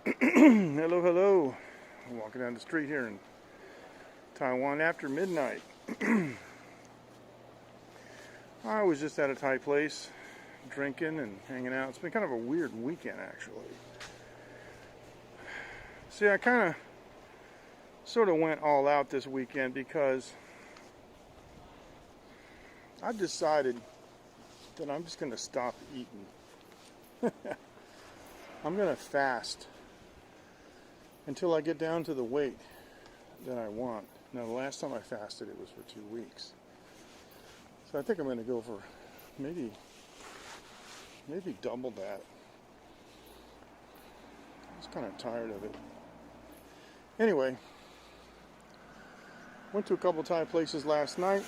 Hello, hello. I'm walking down the street here in Taiwan after midnight. I was just at a Thai place, drinking and hanging out. It's been kind of a weird weekend, actually. See, I kind of sort of went all out this weekend because I've decided that I'm just going to stop eating. I'm going to fast until I get down to the weight that I want. Now, the last time I fasted, it was for 2 weeks. So I think I'm going to go for maybe double that. I was kind of tired of it. Anyway, went to a couple Thai places last night.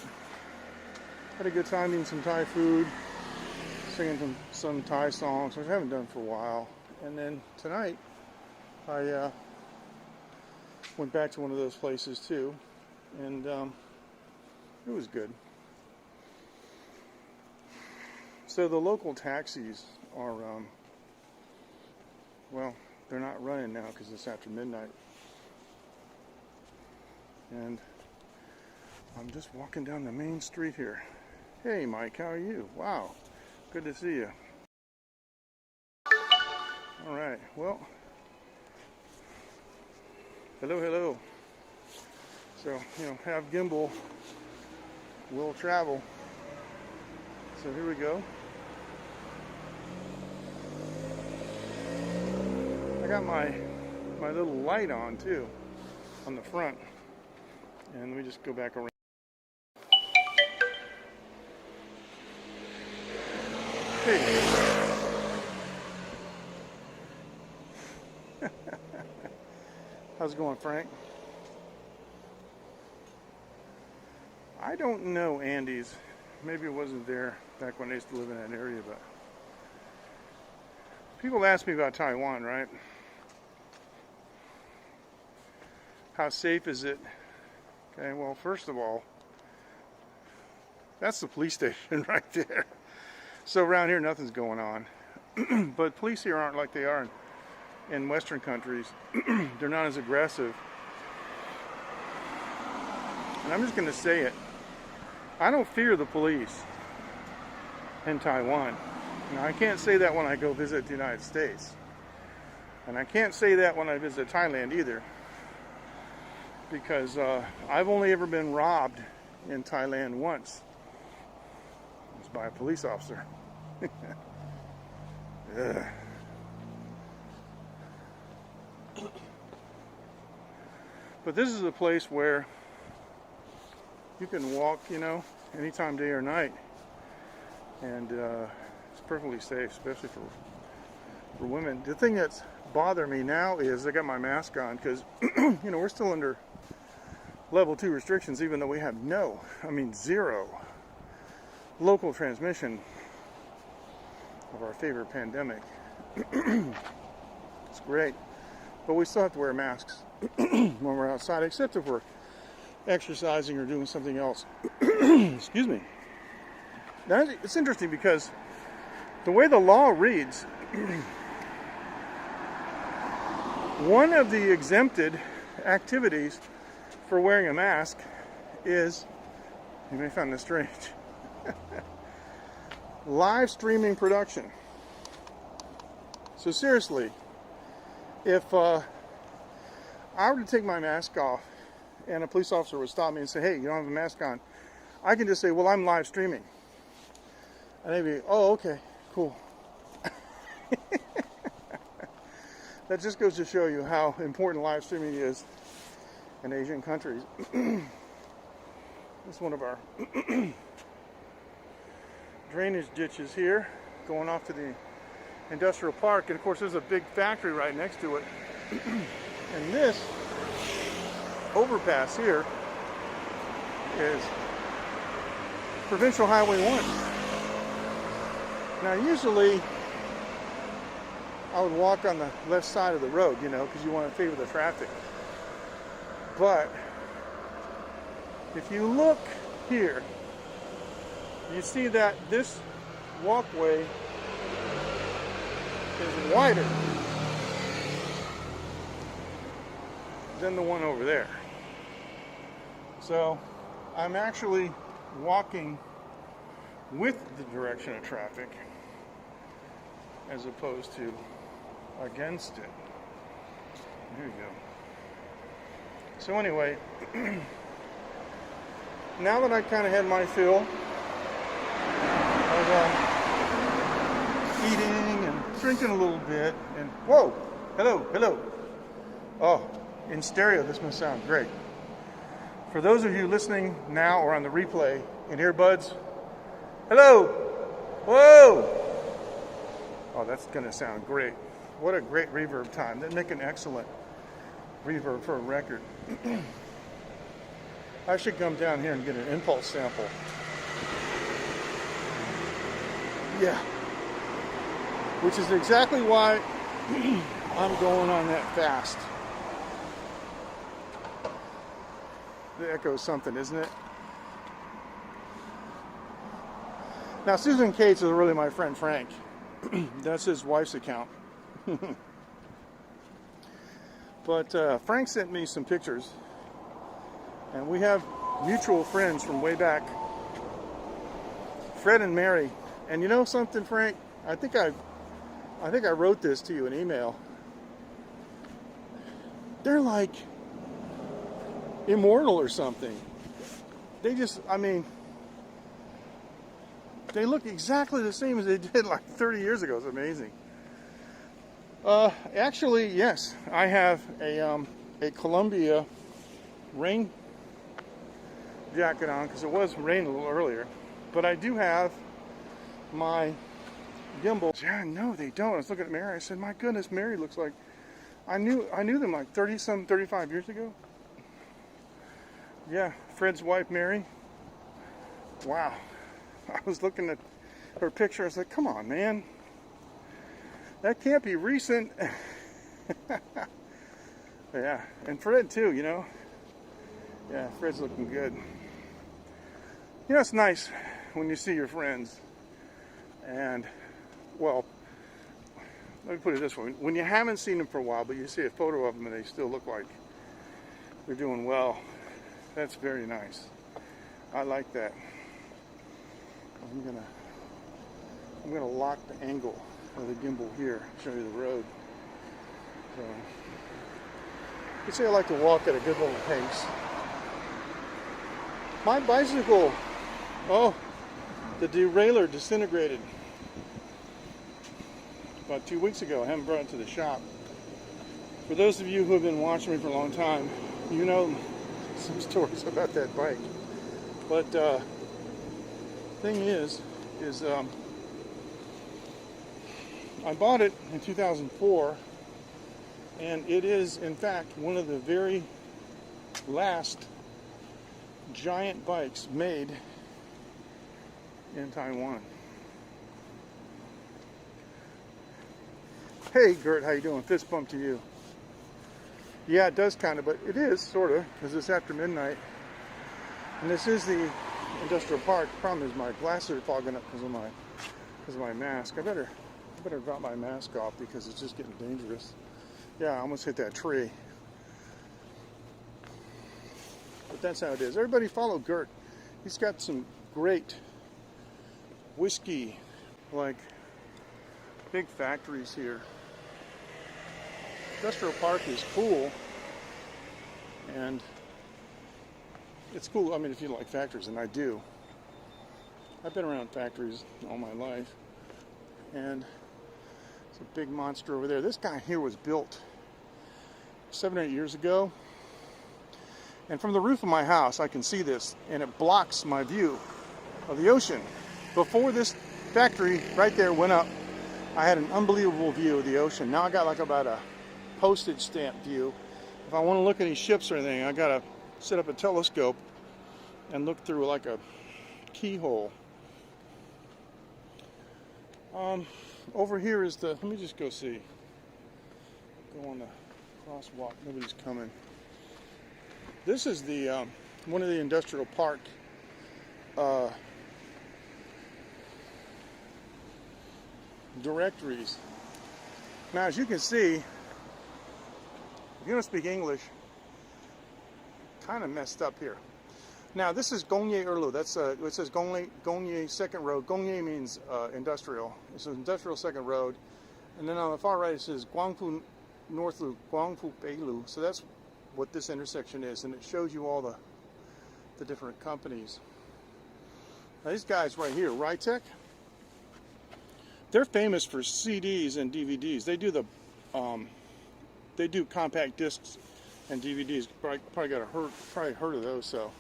Had a good time eating some Thai food, singing some Thai songs, which I haven't done for a while. And then tonight, I went back to one of those places too, and it was good. So the local taxis are, well, they're not running now because it's after midnight. And I'm just walking down the main street here. Hey Mike, how are you? Wow, good to see you. All right, well, hello. So, have gimbal, will travel. So here we go. I got my little light on too, on the front. And let me just go back around. Hey. How's it going, Frank? I don't know Andy's. Maybe it wasn't there back when I used to live in that area, but people ask me about Taiwan, right? How safe is it? Okay, well, first of all, that's the police station right there. So around here, nothing's going on. But police here aren't like they are in Western countries. They're not as aggressive. And I'm just going to say it. I don't fear the police in Taiwan. Now, I can't say that when I go visit the United States. And I can't say that when I visit Thailand either. Because I've only ever been robbed in Thailand once. It was by a police officer. Ugh. But this is a place where you can walk, anytime, day or night. And it's perfectly safe, especially for women. The thing that's bothering me now is I got my mask on because, we're still under level 2 restrictions, even though we have zero local transmission of our favorite pandemic. It's great. But we still have to wear masks when we're outside, except if we're exercising or doing something else. Excuse me. Now, it's interesting because the way the law reads, one of the exempted activities for wearing a mask is, you may find this strange, live streaming production. So seriously, if I were to take my mask off and a police officer would stop me and say, hey, you don't have a mask on, I can just say, well, I'm live streaming. And they'd be, oh, okay, cool. That just goes to show you how important live streaming is in Asian countries. This is one of our drainage ditches here, going off to the industrial park, and of course there's a big factory right next to it. And this overpass here is Provincial Highway 1. Now usually I would walk on the left side of the road, because you want to favor the traffic. But if you look here, you see that this walkway is wider than the one over there. So I'm actually walking with the direction of traffic as opposed to against it. There you go. So anyway, now that I kind of had my fill of eating and drinking a little bit, and whoa, hello. Oh, in stereo, this must sound great. For those of you listening now or on the replay in earbuds, hello, whoa. Oh, that's going to sound great. What a great reverb time. That'd make an excellent reverb for a record. I should come down here and get an impulse sample. Yeah. Which is exactly why I'm going on that fast. The echo's something, isn't it? Now, Susan Cates is really my friend Frank. That's his wife's account. But Frank sent me some pictures, and we have mutual friends from way back, Fred and Mary. And you know something, Frank? I think I wrote this to you in email. They're like immortal or something. They just, I mean, they look exactly the same as they did like 30 years ago. It's amazing. Actually, yes, I have a Columbia rain jacket on because it was raining a little earlier. But I do have my gimbal. Yeah, no, they don't. I was looking at Mary. I said, my goodness, Mary looks like I knew them like 35 years ago. Yeah, Fred's wife, Mary. Wow. I was looking at her picture. I was like, come on, man. That can't be recent. Yeah, and Fred too, you know. Yeah, Fred's looking good. You know, it's nice when you see your friends. And, well, let me put it this way. When you haven't seen them for a while, but you see a photo of them and they still look like they're doing well, that's very nice. I like that. I'm gonna lock the angle of the gimbal here, show you the road. So, you can see I like to walk at a good little pace. My bicycle, oh, the derailleur disintegrated about 2 weeks ago. I haven't brought it to the shop. For those of you who have been watching me for a long time, you know some stories about that bike. But thing is I bought it in 2004, and it is in fact one of the very last giant bikes made in Taiwan. Hey Gert, how you doing? Fist bump to you. Yeah, it does kind of, but it is sort of, because it's after midnight. And this is the industrial park. The problem is my glasses are fogging up because of my mask. I better drop my mask off because it's just getting dangerous. Yeah, I almost hit that tree. But that's how it is. Everybody follow Gert. He's got some great whiskey, like big factories here. Industrial park is cool, and it's cool. I mean, if you like factories, and I do. I've been around factories all my life, and it's a big monster over there. This guy here was built 7 or 8 years ago, and from the roof of my house I can see this, and it blocks my view of the ocean. Before this factory right there went up, I had an unbelievable view of the ocean. Now I got like about a postage stamp view. If I want to look at any ships or anything, I gotta set up a telescope and look through like a keyhole. Over here is the, let me just go see. Go on the crosswalk, nobody's coming. This is the, one of the industrial park directories. Now, as you can see, if you don't speak English, kind of messed up here. Now this is Gongye Erlu. That's it says Gongye Second Road. Gongye means industrial. It's an industrial second road. And then on the far right it says Guangfu North Lu, Guangfu Beilu. So that's what this intersection is, and it shows you all the different companies. Now these guys right here, Rytech, they're famous for CDs and DVDs. They do compact discs and DVDs. Probably heard of those. So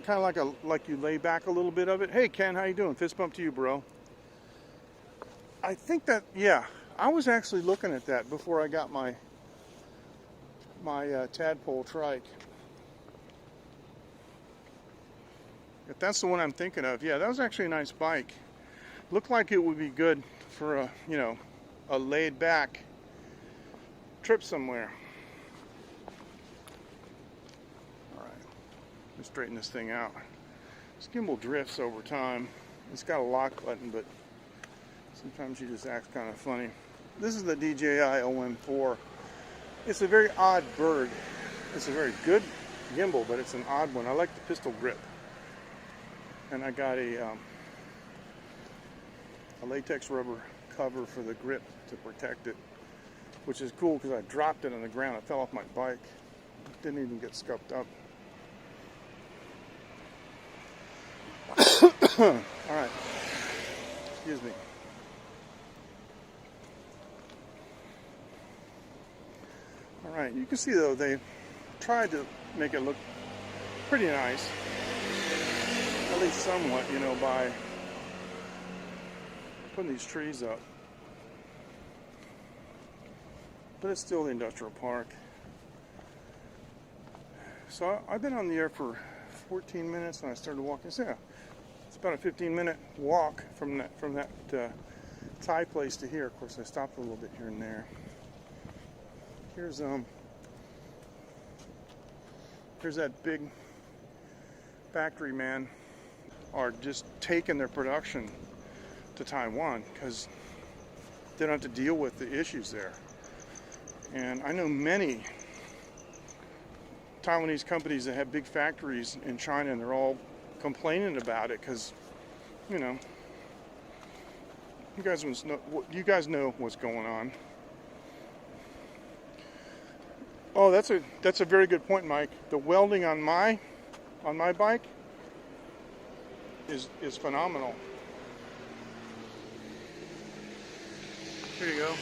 kind of like you lay back a little bit of it. Hey Ken, how you doing? Fist bump to you, bro. I think that, yeah, I was actually looking at that before I got my tadpole trike. If that's the one I'm thinking of, yeah, that was actually a nice bike. Looked like it would be good for a, you know, a laid back trip somewhere. All right, let me straighten this thing out. This gimbal drifts over time. It's got a lock button, but sometimes she just acts kind of funny. This is the DJI OM4. It's a very odd bird. It's a very good gimbal, but it's an odd one. I like the pistol grip. And I got a latex rubber cover for the grip to protect it, which is cool because I dropped it on the ground. It fell off my bike. It didn't even get scuffed up. All right. Excuse me. All right. You can see though they tried to make it look pretty nice. At least somewhat, you know, by putting these trees up. But it's still the industrial park. So I've been on the air for 14 minutes and I started walking. So yeah, it's about a 15-minute walk from that Thai place to here. Of course, I stopped a little bit here and there. Here's that big factory, man. Are just taking their production to Taiwan because they don't have to deal with the issues there. And I know many Taiwanese companies that have big factories in China, and they're all complaining about it because, you know, you guys know what's going on. Oh, that's a very good point, Mike. The welding on my bike is phenomenal. Here you go.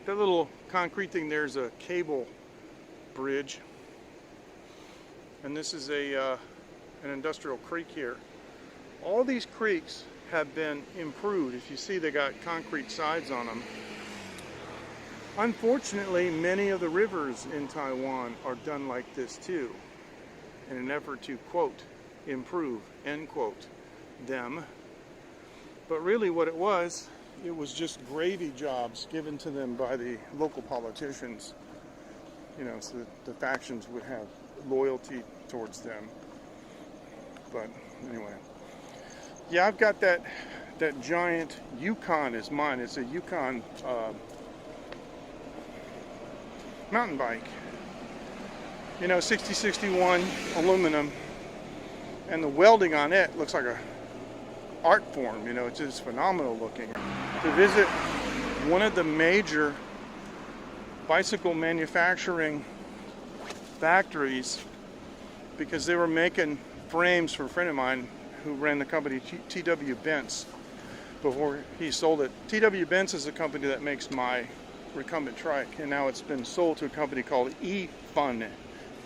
That little concrete thing there's a cable bridge, and this is an industrial creek here. All these creeks have been improved. If you see, they got concrete sides on them. Unfortunately, many of the rivers in Taiwan are done like this too, in an effort to, quote, improve, end quote, them. But really what it was just gravy jobs given to them by the local politicians, you know, so that the factions would have loyalty towards them. But anyway, yeah, I've got that giant Yukon is mine. It's a Yukon mountain bike. You know, 6061 aluminum, and the welding on it looks like a art form. You know, it's just phenomenal looking. To visit one of the major bicycle manufacturing factories, because they were making frames for a friend of mine who ran the company TW Benz before he sold it. TW Benz is the company that makes my recumbent trike, and now it's been sold to a company called E-Fun,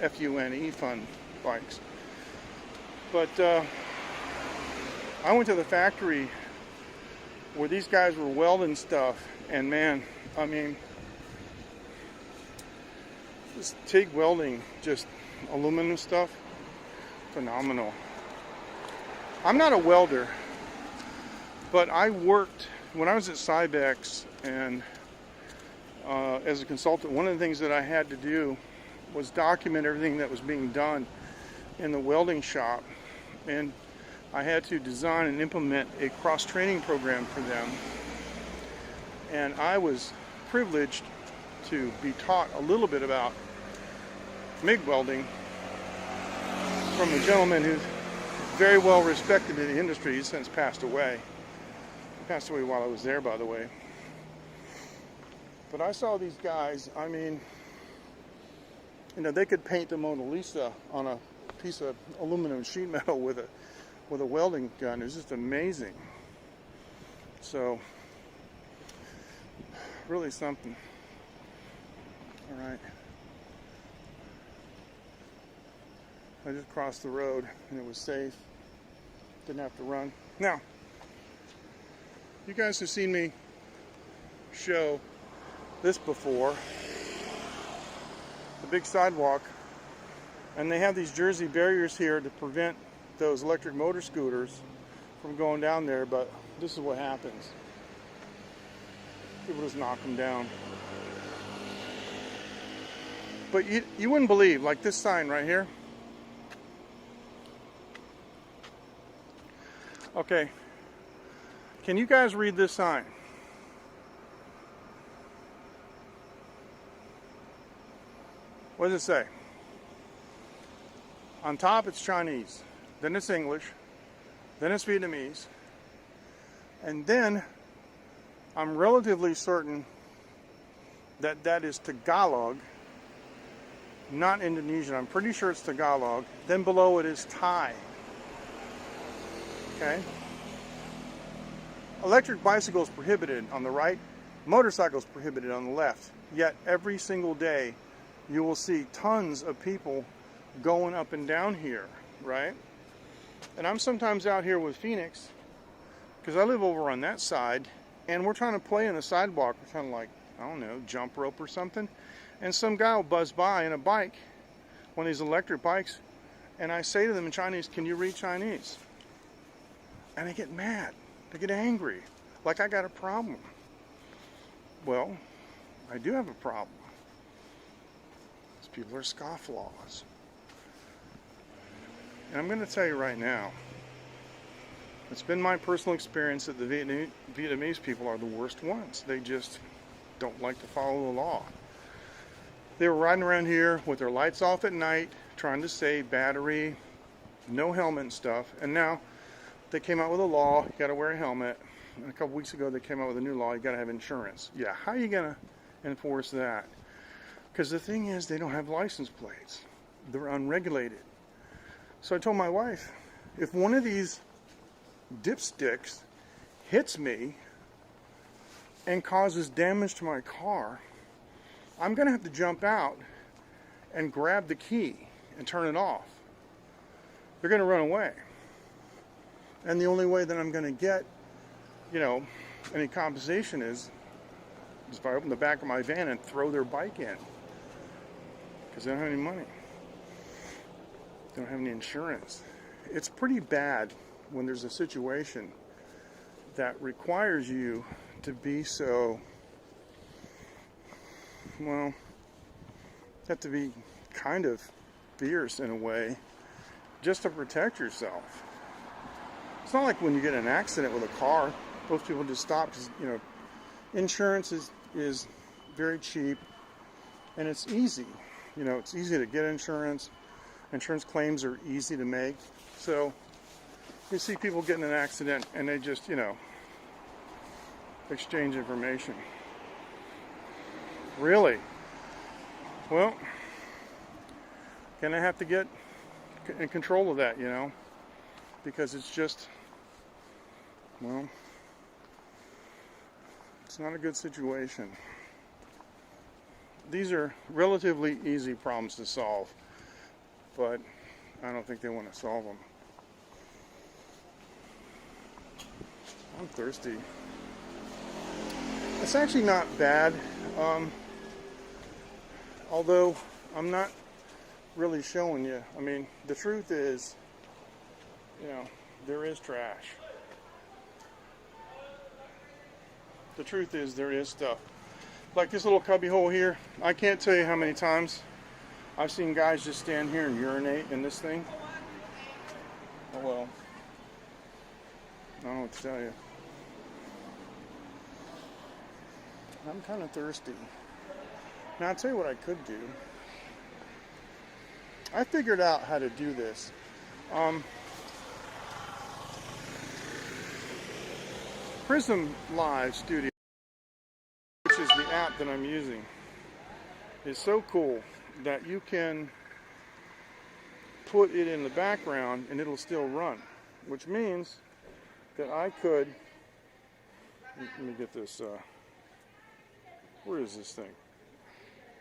F-U-N, E-Fun bikes. But I went to the factory where these guys were welding stuff, and man, I mean, this TIG welding, just aluminum stuff, phenomenal. I'm not a welder, but I worked, when I was at Cybex and as a consultant, one of the things that I had to do was document everything that was being done in the welding shop, and I had to design and implement a cross-training program for them, and I was privileged to be taught a little bit about MIG welding from a gentleman who's very well respected in the industry. He's since passed away. He passed away while I was there, by the way. But I saw these guys, I mean, you know, they could paint the Mona Lisa on a piece of aluminum sheet metal with a welding gun. It was just amazing. So, really something. All right. I just crossed the road and it was safe. Didn't have to run. Now, you guys have seen me show this before. The big sidewalk. And they have these Jersey barriers here to prevent those electric motor scooters from going down there, but this is what happens. People just knock them down. But you wouldn't believe, like this sign right here. Okay, can you guys read this sign? What does it say? On top it's Chinese, then it's English, then it's Vietnamese, and then I'm relatively certain that that is Tagalog, not Indonesian. I'm pretty sure it's Tagalog. Then below it is Thai. Okay? Electric bicycles prohibited on the right, motorcycles prohibited on the left. Yet every single day you will see tons of people going up and down here, right? And I'm sometimes out here with Phoenix because I live over on that side, and we're trying to play in the sidewalk. We're kind of like, I don't know, jump rope or something. And some guy will buzz by in a bike, one of these electric bikes, and I say to them in Chinese, can you read Chinese? And they get mad. They get angry. Like I got a problem. Well, I do have a problem. These people are scofflaws. And I'm going to tell you right now, it's been my personal experience that the Vietnamese people are the worst ones. They just don't like to follow the law. They were riding around here with their lights off at night, trying to save battery, no helmet and stuff, and now they came out with a law, you got to wear a helmet. And a couple weeks ago they came out with a new law, you got to have insurance. Yeah, how are you going to enforce that? Because the thing is, they don't have license plates. They're unregulated. So I told my wife, if one of these dipsticks hits me and causes damage to my car, I'm going to have to jump out and grab the key and turn it off. They're going to run away. And the only way that I'm going to get, you know, any compensation is if I open the back of my van and throw their bike in. Because they don't have any money. They don't have any insurance. It's pretty bad when there's a situation that requires you to be so, well, you have to be kind of fierce in a way just to protect yourself. It's not like when you get in an accident with a car, most people just stop because, you know, insurance is very cheap and it's easy. You know, it's easy to get insurance. Insurance claims are easy to make. So you see people get in an accident and they just, you know, exchange information. Really? Well, gonna have to get in control of that, you know, because it's just, well, it's not a good situation. These are relatively easy problems to solve, but I don't think they want to solve them. I'm thirsty. It's actually not bad, although I'm not really showing you. I mean, the truth is, you know, there is trash. The truth is there is stuff. Like this little cubby hole here, I can't tell you how many times I've seen guys just stand here and urinate in this thing. Oh well. I don't know what to tell you. I'm kind of thirsty. Now I'll tell you what I could do. I figured out how to do this. Prism Live Studio, which is the app that I'm using, is so cool that you can put it in the background and it'll still run, which means that I could, let me get this, where is this thing?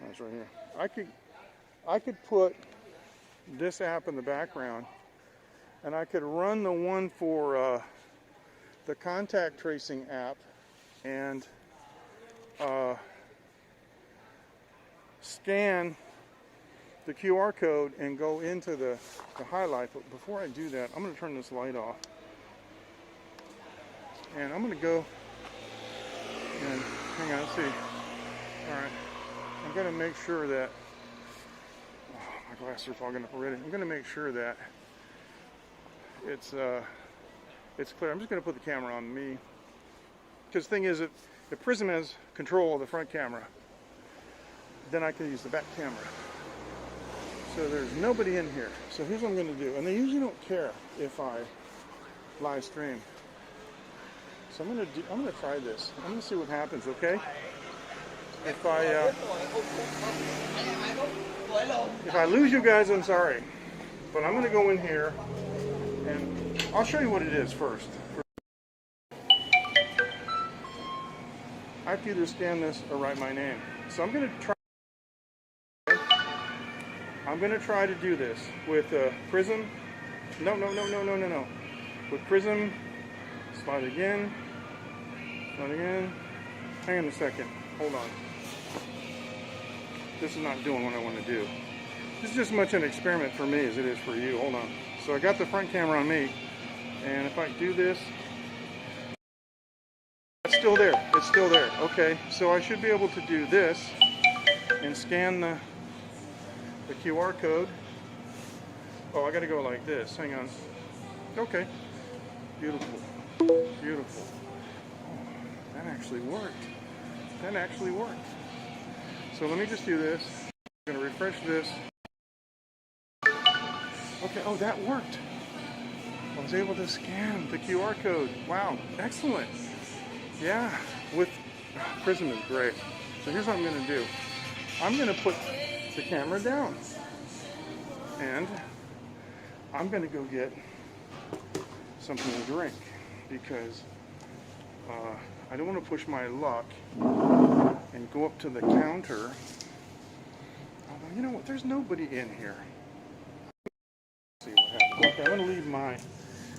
Oh, it's right here. I could put this app in the background and I could run the one for the contact tracing app and scan the QR code and go into the highlight. But before I do that, I'm going to turn this light off. And I'm going to go and, hang on, let's see. Alright, I'm going to make sure that, oh, my glasses are fogging up already. I'm going to make sure that it's clear. I'm just going to put the camera on me. Because the thing is, if Prism has control of the front camera, then I can use the back camera. So there's nobody in here. So here's what I'm going to do. And they usually don't care if I live stream. So I'm going to try this. I'm going to see what happens, okay? If I lose you guys, I'm sorry. But I'm going to go in here and I'll show you what it is first. I have to either scan this or write my name. So I'm going to try. I'm going to try to do this with Prism. No. With Prism, slide again. Slide again. Hang on a second. Hold on. This is not doing what I want to do. This is just as much an experiment for me as it is for you. Hold on. So I got the front camera on me. And if I do this, it's still there. It's still there. Okay. So I should be able to do this and scan the QR code. Oh, I got to go like this. Hang on. Okay. Beautiful. Beautiful. Oh, that actually worked. That actually worked. So let me just do this. I'm going to refresh this. Okay. Oh, that worked. I was able to scan the QR code. Wow. Excellent. Yeah. With Prism is great. So here's what I'm going to do. I'm going to put the camera down and I'm going to go get something to drink because I don't want to push my luck and go up to the counter. Although, you know what, there's nobody in here. Let's see what happens. Okay, I'm going to leave my,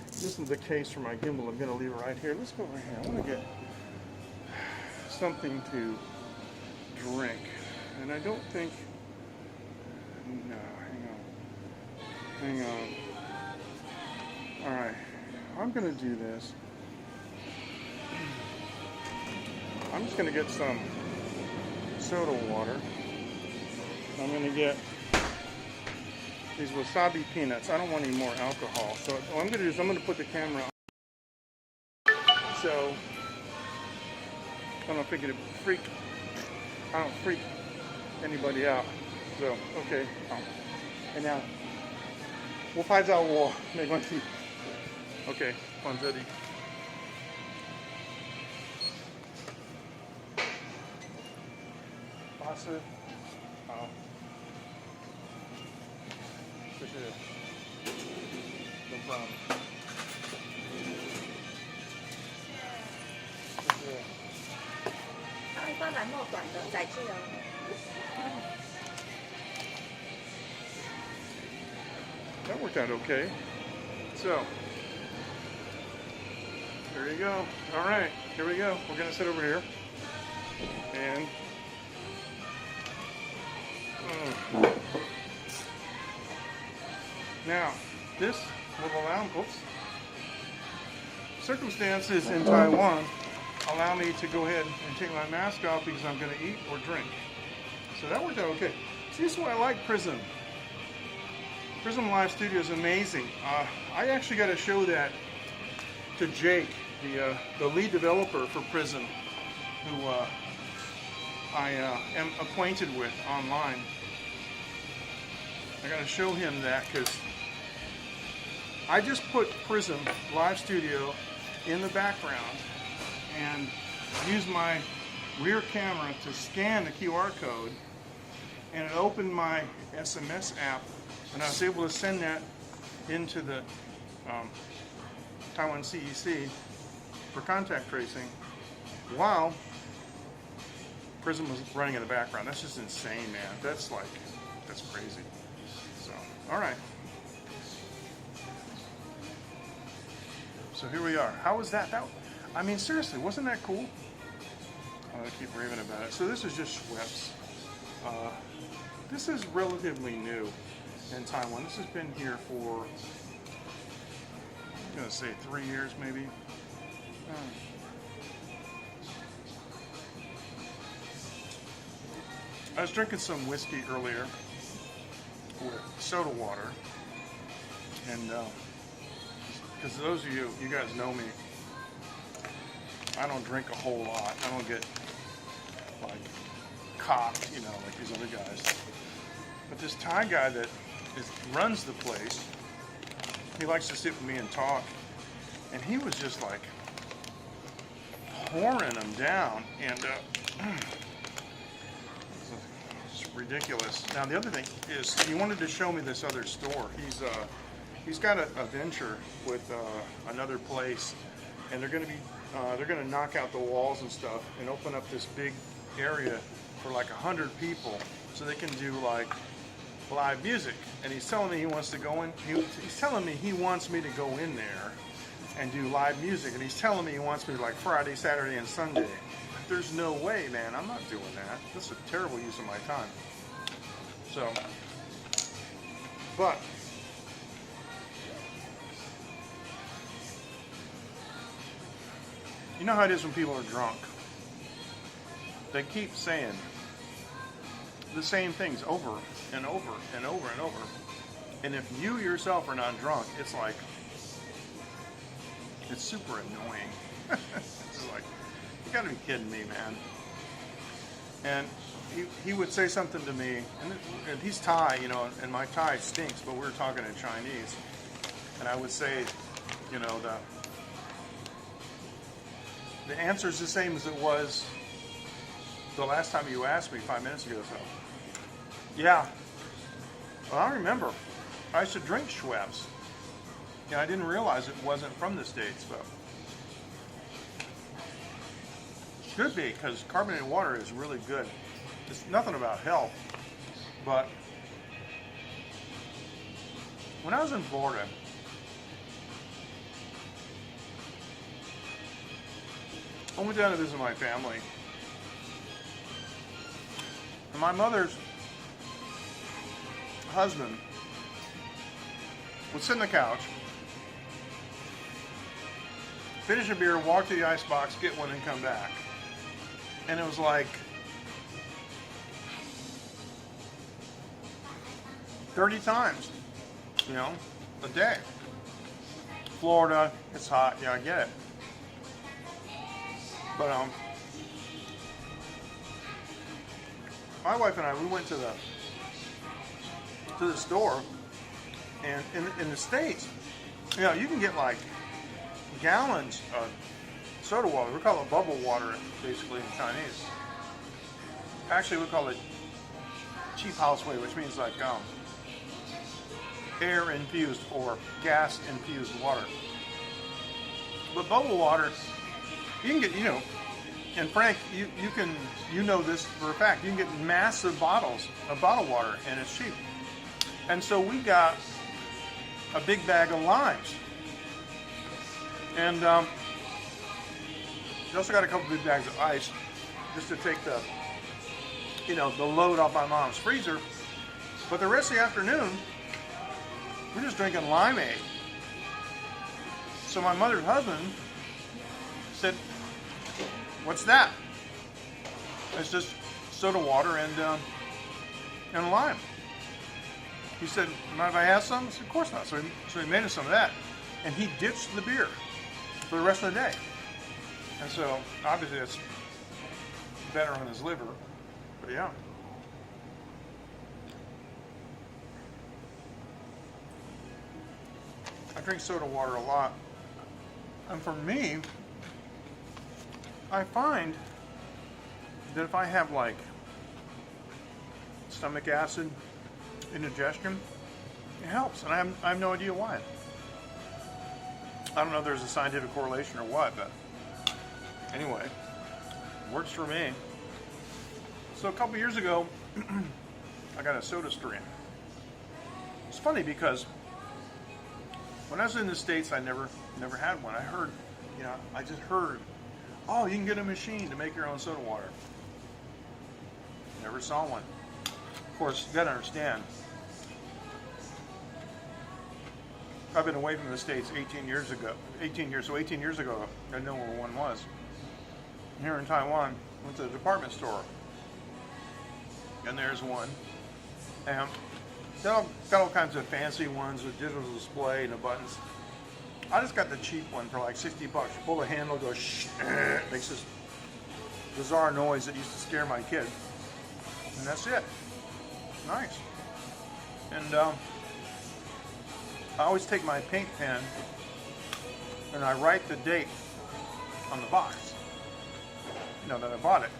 this is the case for my gimbal. I'm going to leave it right here. Let's go right here. I want to get something to drink. And I don't think, no, hang on. Alright, I'm going to do this. I'm just going to get some soda water. I'm going to get these wasabi peanuts. I don't want any more alcohol. So what I'm going to do is I'm going to put the camera on. So, I don't think I don't freak anybody out. So, okay. And now, 我拍照我没关系。OK， 放这里。80，好，谢谢。No problem。谢谢。一般蓝墨短的载具啊。That worked out okay. So, there you go. All right, here we go. We're going to sit over here. And now, this will allow, circumstances in Taiwan allow me to go ahead and take my mask off because I'm going to eat or drink. So that worked out okay. See, this is why I like Prism. Prism Live Studio is amazing. I actually got to show that to Jake, the lead developer for Prism, who I am acquainted with online. I got to show him that because I just put Prism Live Studio in the background and used my rear camera to scan the QR code, and it opened my SMS app, and I was able to send that into the Taiwan CEC for contact tracing while Prism was running in the background. That's just insane, man. That's crazy. So, all right. So here we are. How was that? I mean, seriously, wasn't that cool? I keep raving about it. So this is just Schweppes. This is relatively new in Taiwan. This has been here for, I'm gonna say 3 years maybe. I was drinking some whiskey earlier with soda water, and because those of you guys know me, I don't drink a whole lot. I don't get like cocked, you know, like these other guys. But this Thai guy that runs the place, he likes to sit with me and talk, and he was just like pouring them down, and it's ridiculous. Now the other thing is, he wanted to show me this other store. He's got a venture with another place, and they're going to knock out the walls and stuff and open up this big area for like 100 people, so they can do like live music. And he's telling me he wants to go in. He's telling me he wants me to go in there and do live music, and he's telling me he wants me like Friday, Saturday, and Sunday. There's no way, man. I'm not doing that. That's a terrible use of my time. So, but you know how it is when people are drunk. They keep saying the same things over and over and over and over. And if you yourself are not drunk, it's like, it's super annoying. It's like, you gotta be kidding me, man. And he would say something to me, and he's Thai, you know, and my Thai stinks, but we were talking in Chinese. And I would say, you know, the answer is the same as it was the last time you asked me 5 minutes ago. So, yeah. Well, I remember. I used to drink Schweppes. Yeah, I didn't realize it wasn't from the States, but should be, because carbonated water is really good. It's nothing about health, but when I was in Florida, I went down to visit my family, and my mother's husband would sit on the couch, finish a beer, walk to the icebox, get one, and come back. And it was like 30 times, you know, a day. Florida, it's hot, yeah, I get it. But my wife and I, we went to the store, and in the States, you know, you can get like gallons of soda water. We call it bubble water, basically, in Chinese. Actually, we call it cheap houseway, which means like air infused or gas infused water. But bubble water, you can get, you know, and Frank, you know this for a fact, you can get massive bottles of bottled water, and it's cheap. And so we got a big bag of limes. And we also got a couple big bags of ice, just to take the, you know, the load off my mom's freezer. But the rest of the afternoon, we're just drinking limeade. So my mother's husband said, "What's that?" It's just soda water and lime. He said, "Mind if I have some?" I said, "Of course not." So he made us some of that, and he ditched the beer for the rest of the day. And so obviously it's better on his liver. But yeah. I drink soda water a lot. And for me, I find that if I have like stomach acid, indigestion, it helps. And I have no idea why. I don't know if there's a scientific correlation or what, but anyway, works for me. So a couple years ago, I got a soda stream. It's funny because when I was in the States, I never had one. I heard, I just heard, oh, you can get a machine to make your own soda water. Never saw one. Of course, you gotta understand, I've been away from the States 18 years ago. 18 years ago, I didn't know where one was. Here in Taiwan, went to the department store, and there's one. And got all kinds of fancy ones with digital display and the buttons. I just got the cheap one for like $60. You pull the handle, goes shh, makes this bizarre noise that used to scare my kid. And that's it. Nice. And I always take my paint pen and I write the date on the box, that I bought it,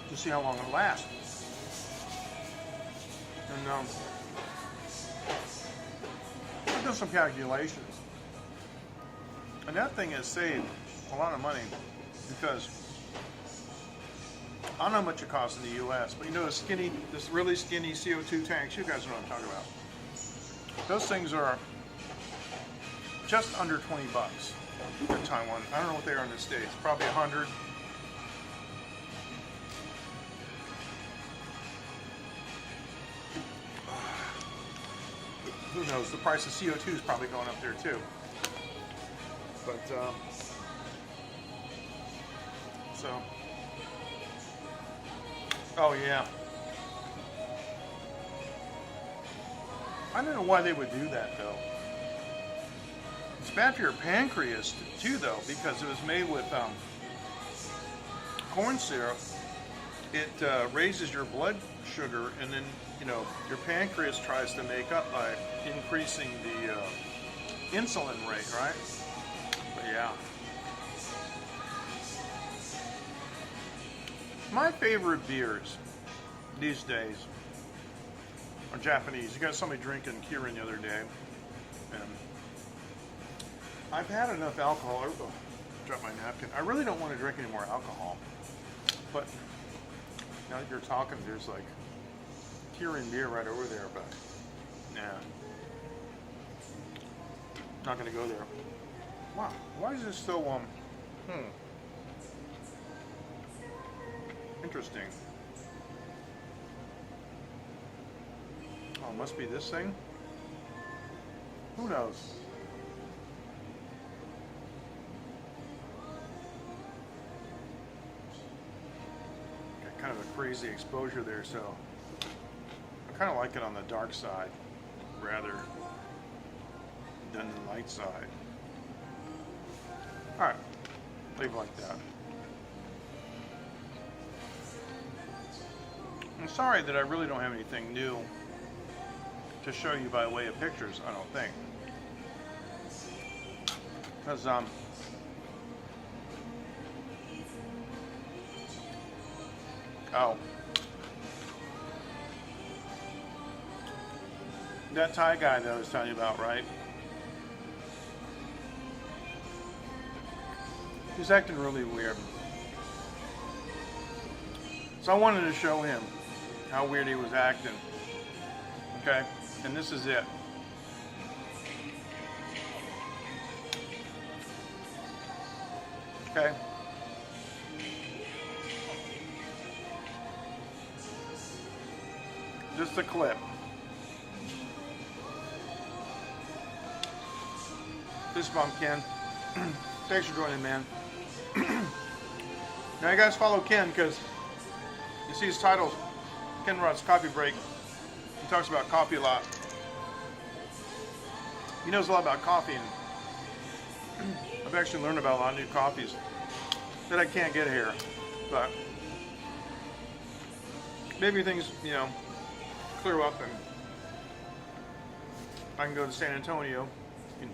to see how long it lasts. And I've done some calculations, and that thing has saved a lot of money because I don't know how much it costs in the U.S., but this really skinny CO2 tanks, you guys know what I'm talking about. Those things are just under $20 in Taiwan. I don't know what they are in the States, probably 100. Who knows? The price of CO2 is probably going up there too. But oh yeah. I don't know why they would do that though. It's bad for your pancreas too though, because it was made with corn syrup. It raises your blood sugar, and then your pancreas tries to make up by increasing the insulin rate, right? But yeah. My favorite beers these days are Japanese. You got somebody drinking Kirin the other day, and I've had enough alcohol. Oh, dropped my napkin. I really don't want to drink any more alcohol, but now that you're talking, there's like Kirin beer right over there, but nah, not gonna go there. Wow, why is this so interesting? Oh, it must be this thing. Who knows? Got kind of a crazy exposure there, so I kind of like it on the dark side rather than the light side. All right, leave it like that. I'm sorry that I really don't have anything new to show you by way of pictures, I don't think. Because, oh. That Thai guy that I was telling you about, right? He's acting really weird. So I wanted to show him how weird he was acting. Okay? And this is it. Okay? Just a clip. This bump, Ken. Thanks for joining, man. Now you guys follow Ken, because you see his titles, Ken Rod's Coffee Break. He talks about coffee a lot. He knows a lot about coffee, and I've actually learned about a lot of new coffees that I can't get here. But maybe things, clear up and I can go to San Antonio. You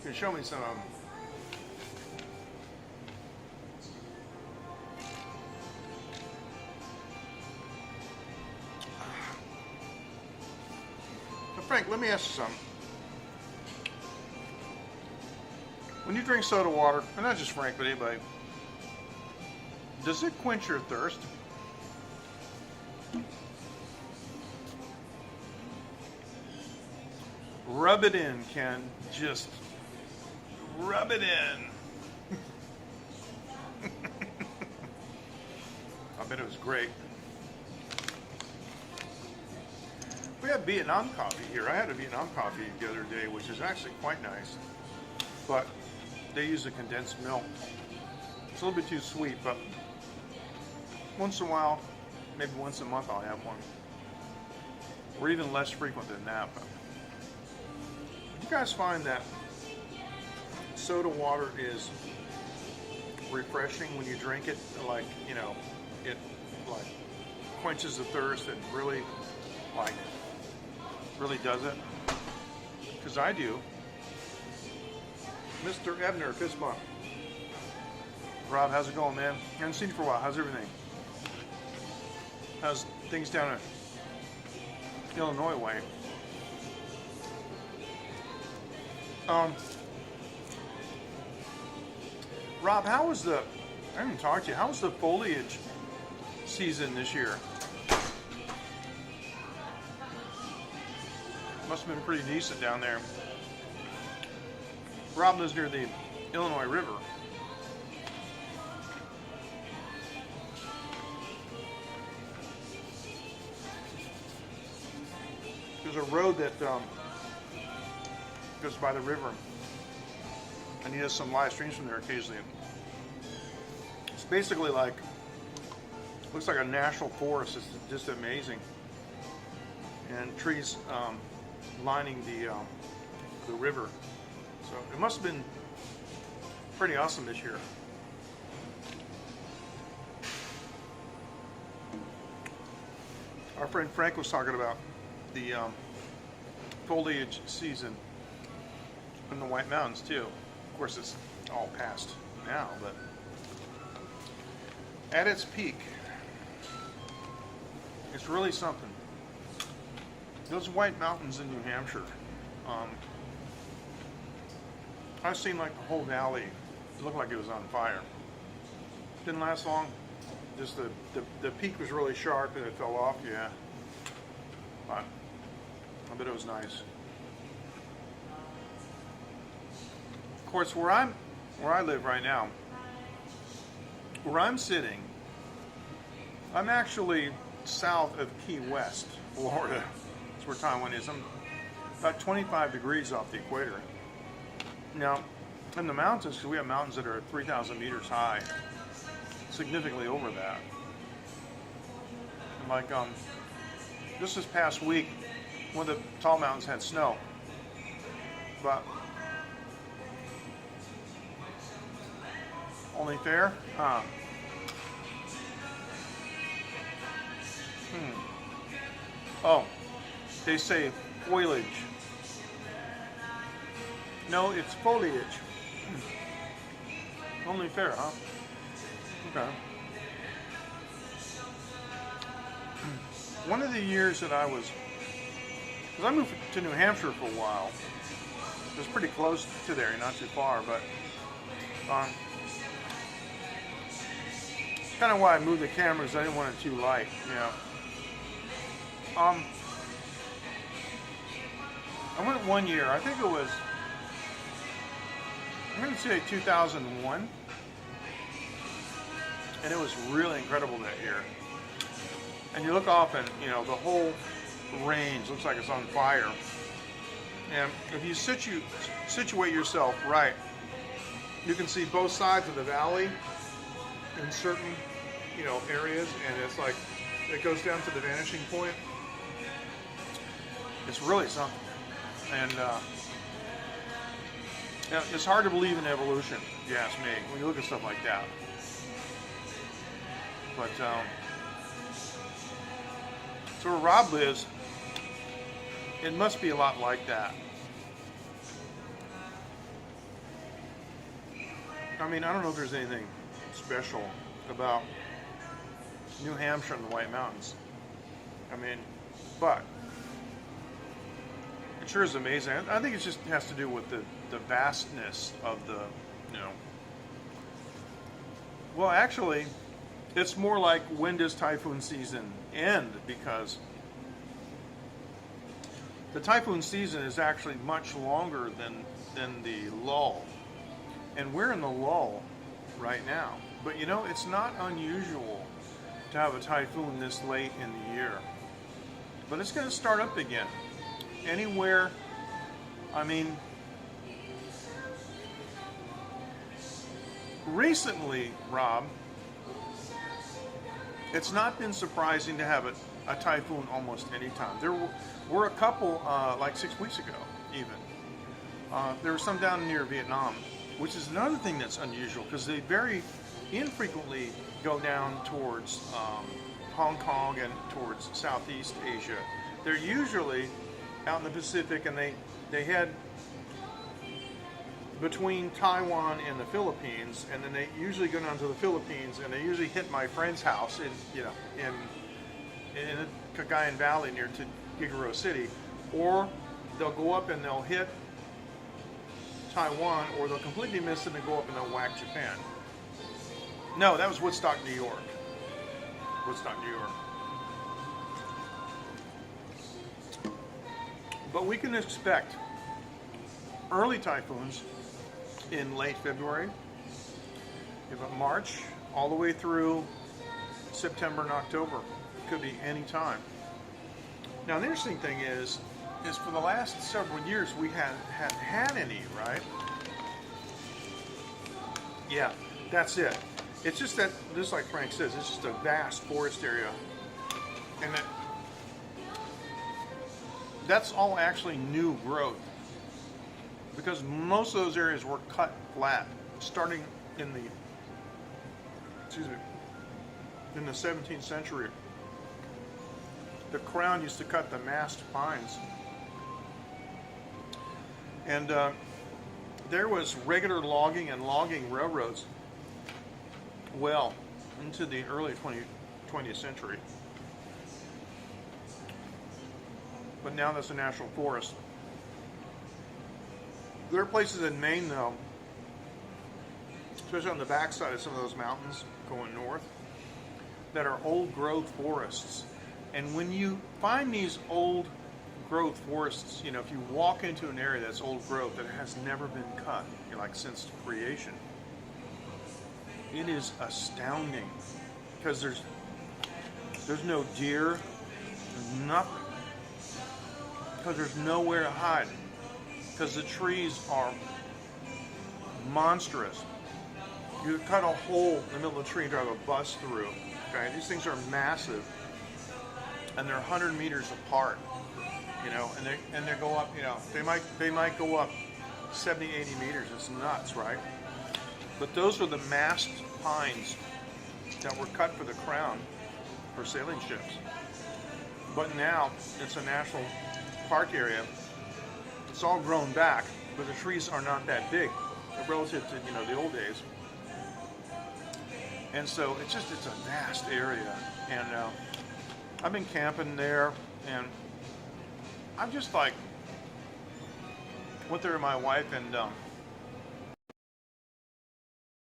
can show me some of them. Now, Frank, let me ask you something. When you drink soda water, and not just Frank, but anybody, does it quench your thirst? Rub it in, Ken. Just rub it in. I bet it was great. We have Vietnam coffee here. I had a Vietnam coffee the other day, which is actually quite nice. But they use a condensed milk. It's a little bit too sweet, but once in a while, maybe once a month, I'll have one. Or even less frequent than that. But you guys find that soda water is refreshing when you drink it? Like, it like quenches the thirst and really does it? Because I do. Mr. Ebner, fist bump. Rob, how's it going, man? I haven't seen you for a while. How's everything? How's things down in Illinois way? Rob, how was I haven't even talked to you. How was the foliage season this year? Must have been pretty decent down there. Rob lives near the Illinois River. There's a road that goes by the river, and he does some live streams from there occasionally. It's basically looks like a national forest. It's just amazing, and trees lining the river. So it must have been pretty awesome this year. Our friend Frank was talking about the foliage season in the White Mountains too. Of course, it's all past now, but at its peak, it's really something. Those White Mountains in New Hampshire, I've seen like the whole valley. It looked like it was on fire. Didn't last long. Just the peak was really sharp and it fell off. Yeah, but I bet it was nice. Of course, where I live right now, where I'm sitting, I'm actually south of Key West, Florida. That's where Taiwan is. I'm about 25 degrees off the equator. Now, in the mountains, because we have mountains that are 3,000 meters high, significantly over that. And like just this past week, one of the tall mountains had snow, but only fair? Oh, they say foliage. No, it's foliage. Only fair, huh? Okay. One of the years that I was, because I moved to New Hampshire for a while. It was pretty close to there, not too far, but kind of why I moved the cameras. I didn't want it too light, I went one year. I think it was, I'm going to say 2001, and it was really incredible that year. And you look off and, the whole range looks like it's on fire. And if you situate yourself right, you can see both sides of the valley in certain, areas, and it's like, it goes down to the vanishing point. It's really something. And it's hard to believe in evolution, if you ask me, when you look at stuff like that. But So where Rob lives, it must be a lot like that. I mean, I don't know if there's anything special about New Hampshire and the White Mountains. I mean, but it sure is amazing. I think it just has to do with the vastness of the, you know. Well, actually, it's more like, when does typhoon season end? Because the typhoon season is actually much longer than the lull. And we're in the lull right now. But you know, it's not unusual to have a typhoon this late in the year. But it's going to start up again. Anywhere, I mean, recently, Rob, it's not been surprising to have a typhoon almost any time. There were a couple, like 6 weeks ago, even. There were some down near Vietnam, which is another thing that's unusual, because they very infrequently go down towards Hong Kong and towards Southeast Asia. They're usually out in the Pacific, and they head between Taiwan and the Philippines, and then they usually go down to the Philippines, and they usually hit my friend's house in Cagayan Valley near to Gigoro City, or they'll go up and they'll hit Taiwan, or they'll completely miss it and go up and they'll whack Japan. No, that was Woodstock, New York. Woodstock, New York. But we can expect early typhoons in late February, March, all the way through September and October. Could be any time. Now, the interesting thing is for the last several years we haven't had any, right? Yeah, that's it. It's just that, just like Frank says, it's just a vast forest area, and that's all actually new growth, because most of those areas were cut flat starting in the 17th century. The Crown used to cut the mast pines, and there was regular logging and logging railroads well into the early 20th century. But now that's a national forest. There are places in Maine, though, especially on the backside of some of those mountains going north, that are old growth forests. And when you find these old growth forests, you know, if you walk into an area that's old growth that has never been cut, you know, like since creation, it is astounding, because there's no deer, there's nothing, because there's nowhere to hide, because the trees are monstrous. You cut a hole in the middle of the tree and drive a bus through. Okay, these things are massive, and they're 100 meters apart. You know, and they go up. You know, they might go up 70, 80 meters. It's nuts, right? But those are the mast pines that were cut for the Crown for sailing ships. But now it's a national park area. It's all grown back, but the trees are not that big relative to, you know, the old days. And so it's a vast area. And I've been camping there, and I'm just like, went there with my wife, and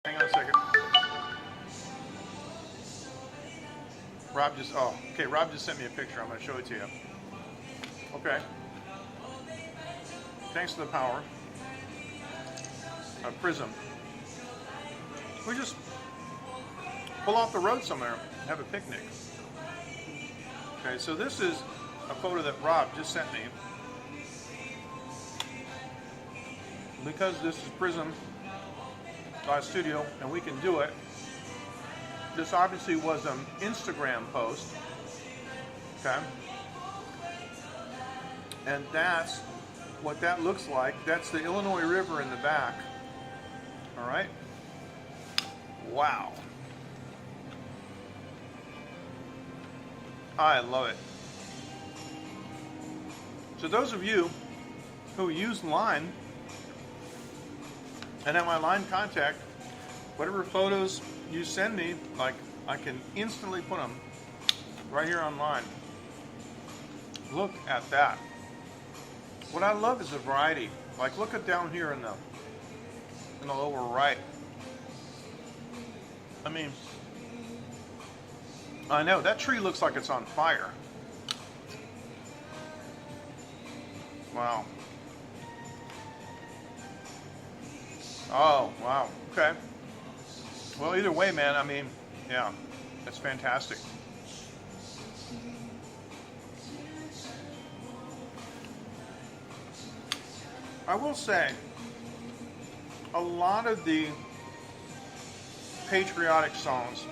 hang on a second. Rob just sent me a picture. I'm going to show it to you. Okay. Thanks to the power of Prism, we just pull off the road somewhere and have a picnic. Okay, so this is a photo that Rob just sent me. Because this is Prism Studio and we can do it, this obviously was an Instagram post. Okay? And that's what that looks like. That's the Illinois River in the back. All right? Wow. I love it. To those of you who use Line and have my Line contact, whatever photos you send me, like, I can instantly put them right here online. Look at that. What I love is the variety. Like, look at down here in the lower right. I mean, I know that tree looks like it's on fire. Wow. Oh, wow. Okay. Well, either way, man, I mean, yeah, that's fantastic. I will say, a lot of the patriotic songs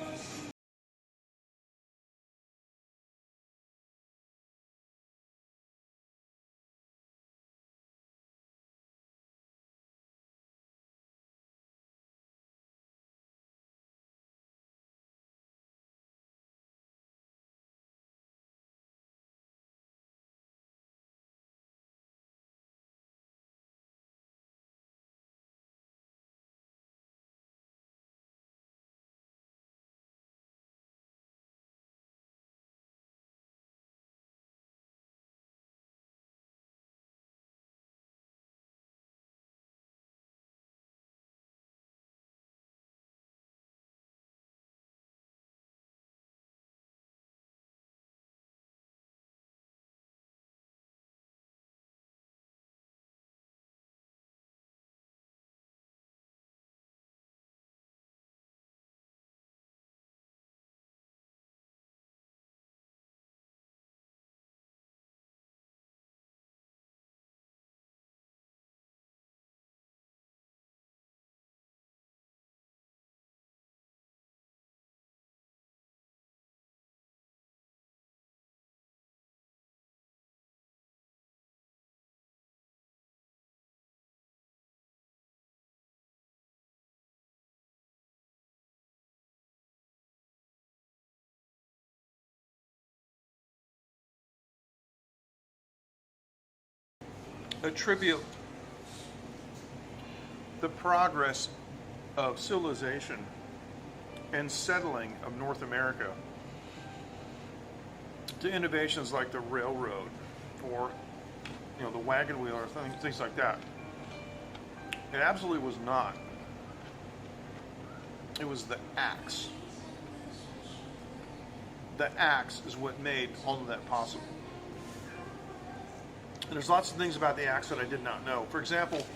attribute the progress of civilization and settling of North America to innovations like the railroad or, you know, the wagon wheel or things like that. It absolutely was not. It was the axe. The axe is what made all of that possible. And there's lots of things about the axe that I did not know. For example,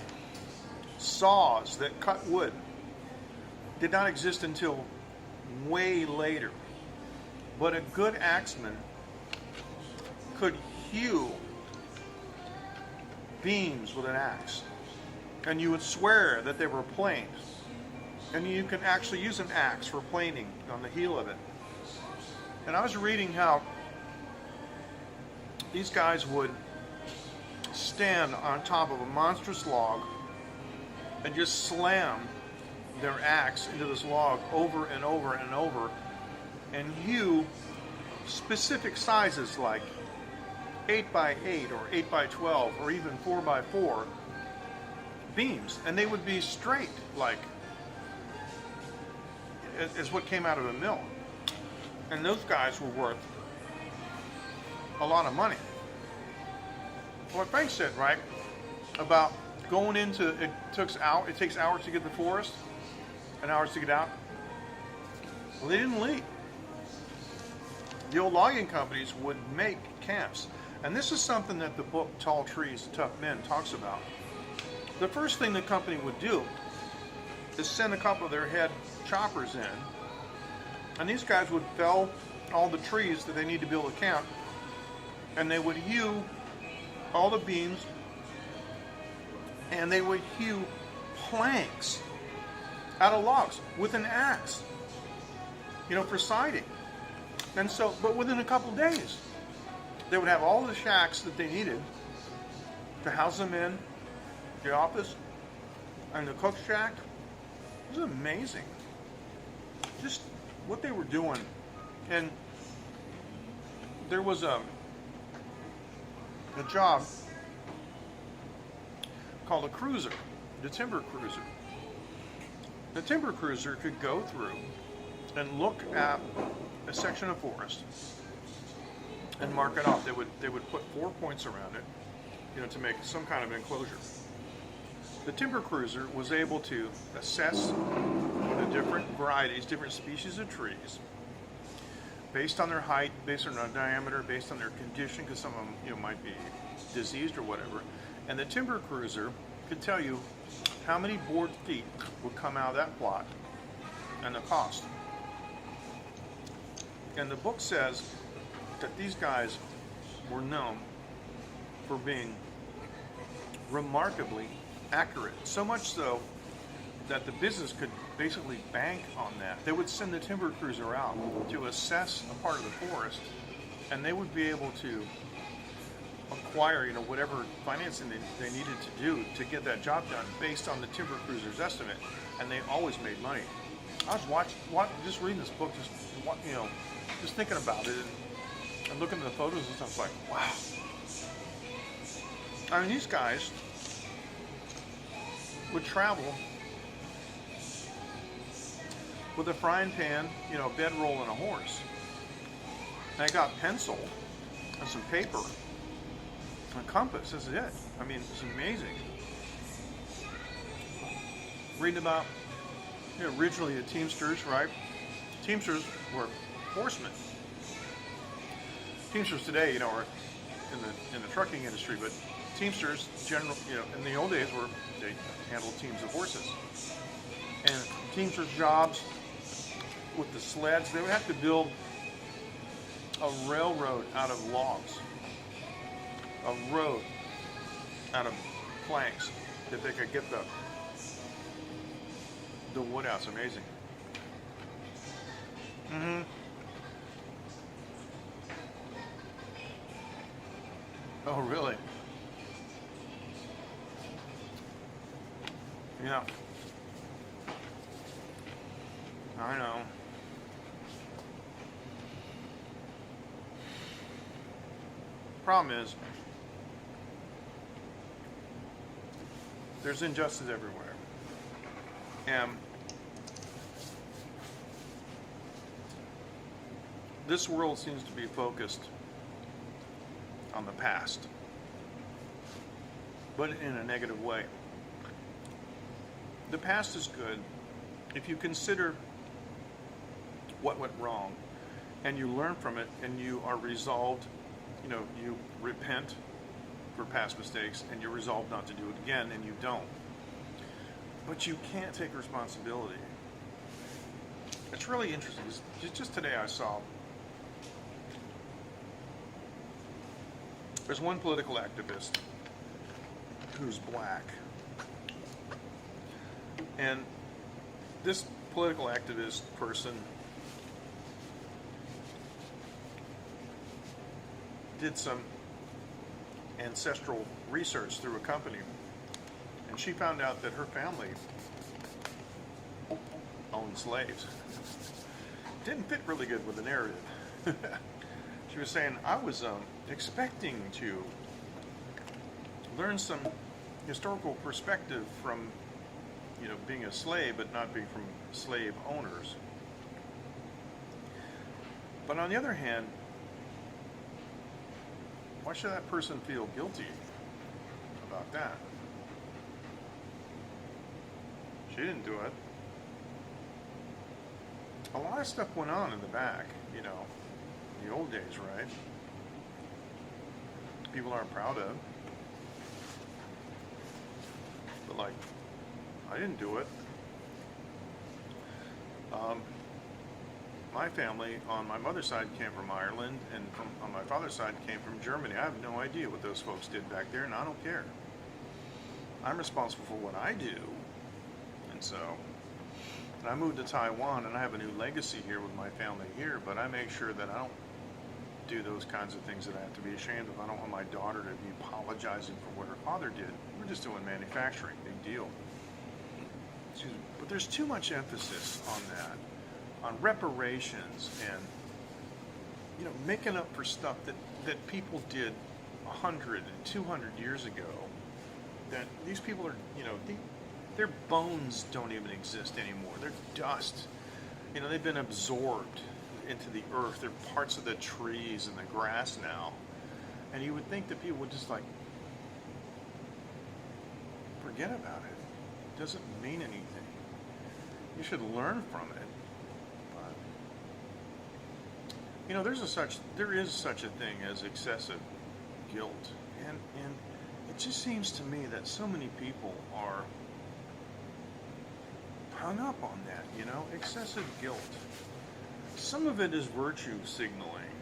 saws that cut wood did not exist until way later. But a good axeman could hew beams with an axe. And you would swear that they were planed. And you can actually use an axe for planing on the heel of it. And I was reading how these guys would stand on top of a monstrous log and just slam their axe into this log over and over and over and hew specific sizes like 8x8 or 8x12 or even 4x4 beams, and they would be straight, like as what came out of a mill. And those guys were worth a lot of money. What Frank said, right, about going into, it takes hours to get to the forest and hours to get out. Well, they didn't leave. The old logging companies would make camps. And this is something that the book Tall Trees, Tough Men talks about. The first thing the company would do is send a couple of their head choppers in, and these guys would fell all the trees that they need to build a camp, and they would hew all the beams, and they would hew planks out of logs with an axe, for siding. And so, but within a couple of days, they would have all the shacks that they needed to house them in, the office, and the cook shack. It was amazing. Just what they were doing. And there was a job called a cruiser, the timber cruiser. The timber cruiser could go through and look at a section of forest and mark it off. They would put 4 points around it, to make some kind of enclosure. The timber cruiser was able to assess the different varieties, different species of trees, based on their height, based on their diameter, based on their condition, because some of them, might be diseased or whatever. And the timber cruiser could tell you how many board feet would come out of that plot and the cost. And the book says that these guys were known for being remarkably accurate, so much so that the business could basically bank on that. They would send the timber cruiser out to assess a part of the forest, and they would be able to acquire, whatever financing they needed to do to get that job done based on the timber cruiser's estimate, and they always made money. I was just reading this book, just thinking about it, and looking at the photos and stuff, like, wow. I mean, these guys would travel with a frying pan, a bedroll, and a horse. And I got pencil and some paper and a compass. This is it. I mean, it's amazing. Reading about, originally the Teamsters, right? Teamsters were horsemen. Teamsters today, are in the trucking industry, but Teamsters, in the old days, they handled teams of horses. And Teamsters jobs with the sleds, they would have to build a railroad out of logs, a road out of planks, that they could get the wood out. It's amazing. Mm-hmm. Oh, really? Yeah. I know. Problem is, there's injustice everywhere. And this world seems to be focused on the past, but in a negative way. The past is good if you consider what went wrong and you learn from it and you are resolved, you repent for past mistakes and you resolve not to do it again, and you don't. But you can't take responsibility. It's really interesting. Just today I saw there's one political activist who's black. And this political activist person did some ancestral research through a company, and she found out that her family owned slaves. Didn't fit really good with the narrative. She was saying, I was expecting to learn some historical perspective from being a slave, but not being from slave owners. But on the other hand, why should that person feel guilty about that? She didn't do it. A lot of stuff went on in the back, in the old days, right? People aren't proud of. But I didn't do it. My family on my mother's side came from Ireland, and on my father's side came from Germany. I have no idea what those folks did back there, and I don't care. I'm responsible for what I do. And so, I moved to Taiwan, and I have a new legacy here with my family here, but I make sure that I don't do those kinds of things that I have to be ashamed of. I don't want my daughter to be apologizing for what her father did. We're just doing manufacturing, big deal. But there's too much emphasis on that, on reparations, and making up for stuff that people did 100 and 200 years ago that these people are, their bones don't even exist anymore. They're dust. They've been absorbed into the earth. They're parts of the trees and the grass now. And you would think that people would just like forget about it. It doesn't mean anything. You should learn from it. But there is such a thing as excessive guilt. And it just seems to me that so many people are hung up on that, excessive guilt. Some of it is virtue signaling,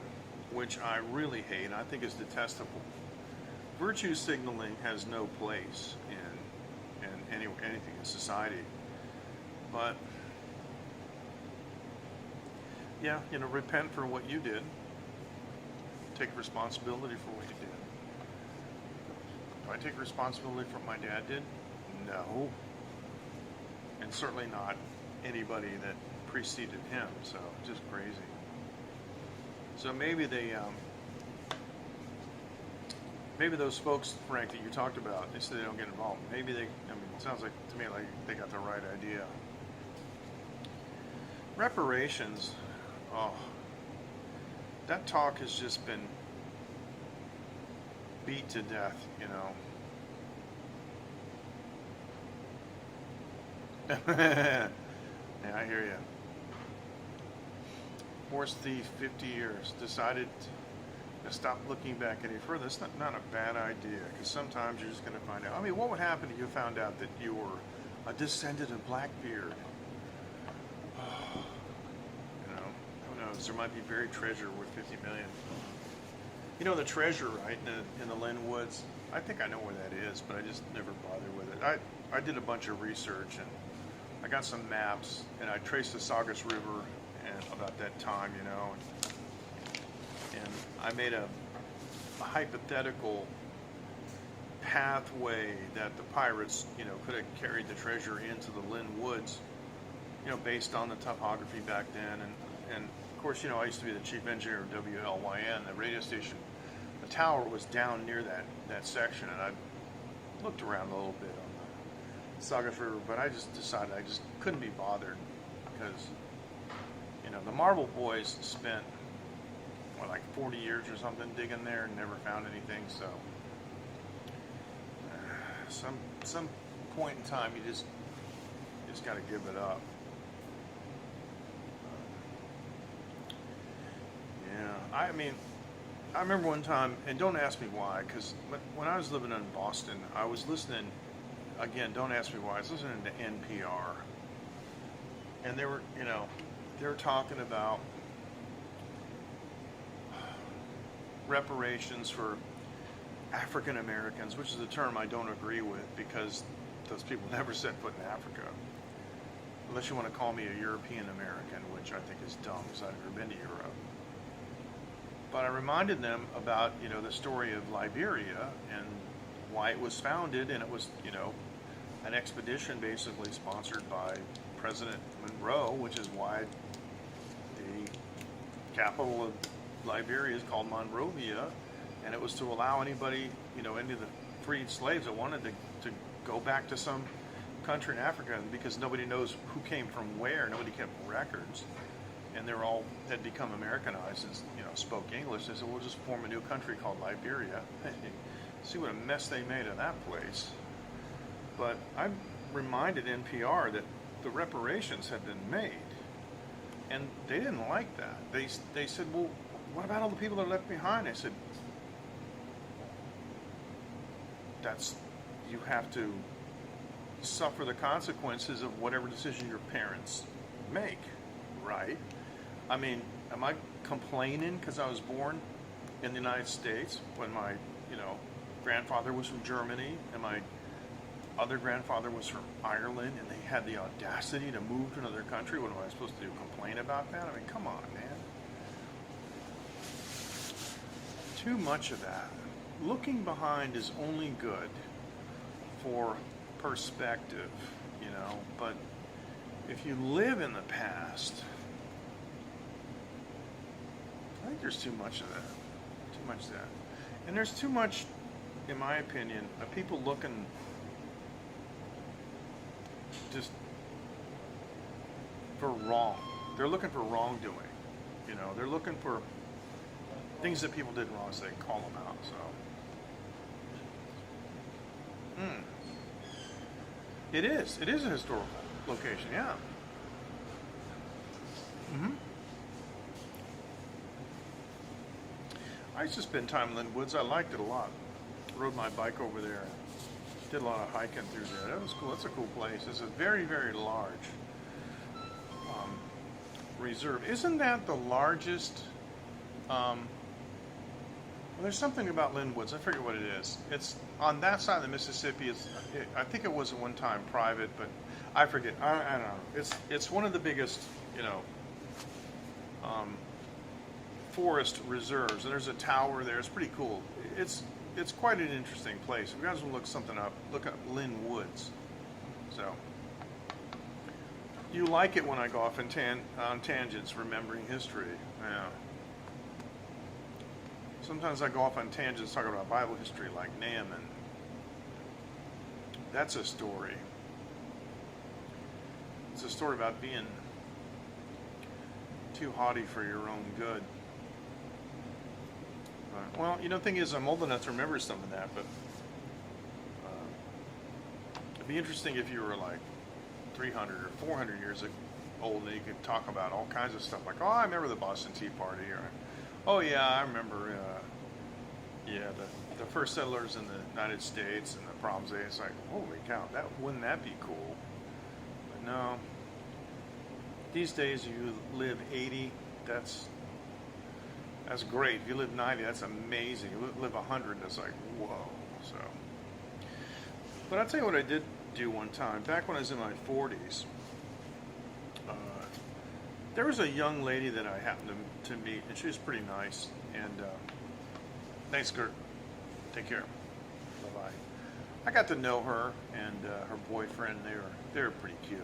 which I really hate. I think is detestable. Virtue signaling has no place in anything in society. But yeah, repent for what you did. Take responsibility for what you did. Do I take responsibility for what my dad did? No. And certainly not anybody that preceded him, so just crazy. So maybe those folks, Frank, that you talked about, they said they don't get involved. Maybe it sounds like to me like they got the right idea. Reparations, that talk has just been beat to death, Yeah, I hear you. Horse thief, 50 years, decided to stop looking back any further. That's not a bad idea, because sometimes you're just going to find out. What would happen if you found out that you were a descendant of Blackbeard? Who knows? There might be buried treasure worth 50 million. The treasure, right, in the Lynn Woods, I think I know where that is, but I just never bothered with it. I did a bunch of research, and I got some maps, and I traced the Saugus River and about that time, and I made a hypothetical pathway that the pirates, could have carried the treasure into the Lynn Woods, based on the topography back then. And of course, I used to be the chief engineer of WLYN, the radio station. The tower was down near that section, and I looked around a little bit on the Saugus River, but I just decided I just couldn't be bothered, because the Marble Boys spent like 40 years or something digging there and never found anything. So some point in time you just got to give it up. I remember one time, and don't ask me why, because when I was living in Boston, I was listening. Again, don't ask me why. I was listening to NPR, and they were talking about reparations for African Americans, which is a term I don't agree with, because those people never set foot in Africa. Unless you want to call me a European American, which I think is dumb, because I've never been to Europe. But I reminded them about, the story of Liberia and why it was founded, and it was, an expedition basically sponsored by President Monroe, which is why the capital of Liberia is called Monrovia, and it was to allow anybody, any of the freed slaves that wanted to go back to some country in Africa, because nobody knows who came from where, nobody kept records, and they're all had become Americanized and spoke English. They said, we'll just form a new country called Liberia. See what a mess they made of that place. But I reminded NPR that the reparations had been made, and they didn't like that. They said, well, what about all the people that are left behind? I said, you have to suffer the consequences of whatever decision your parents make, right? Am I complaining because I was born in the United States when my, grandfather was from Germany and my other grandfather was from Ireland, and they had the audacity to move to another country? What am I supposed to do, complain about that? Come on, man. Too much of that. Looking behind is only good for perspective, but if you live in the past, I think there's too much of that. And there's too much, in my opinion, of people looking just for wrong. They're looking for wrongdoing. You know, they're looking for things that people did wrong, so they call them out. So, it is. It is a historical location. Yeah. I used to spend time in Lynn Woods. I liked it a lot. Rode my bike over there. Did a lot of hiking through there. That was cool. That's a cool place. It's a very, very large reserve. Isn't that the largest? Well, there's something about Lynn Woods. I forget what it is. It's on that side of the Mississippi. I think it was at one time private, but I forget. I don't know. It's one of the biggest, you know, forest reserves, and there's a tower there. It's pretty cool. It's quite an interesting place. If you guys want to look something up, look up Lynn Woods. So you like it when I go off on tangents, remembering history. Yeah. Sometimes I go off on tangents talking about Bible history, like Naaman. That's a story. It's a story about being too haughty for your own good. Well, you know, the thing is, I'm old enough to remember some of that, but it'd be interesting if you were like 300 or 400 years old and you could talk about all kinds of stuff like, oh, I remember the Boston Tea Party, or, oh yeah, I remember, the first settlers in the United States and the problems they. It's like, holy cow, wouldn't that be cool? But no. These days, you live 80, that's great. If you live 90, that's amazing. You live 100, that's like, whoa. So, but I'll tell you what I did do one time. Back when I was in my 40s, there was a young lady that I happened to meet, and she was pretty nice. And thanks, Kurt. Take care. Bye-bye. I got to know her and her boyfriend. They were pretty cute.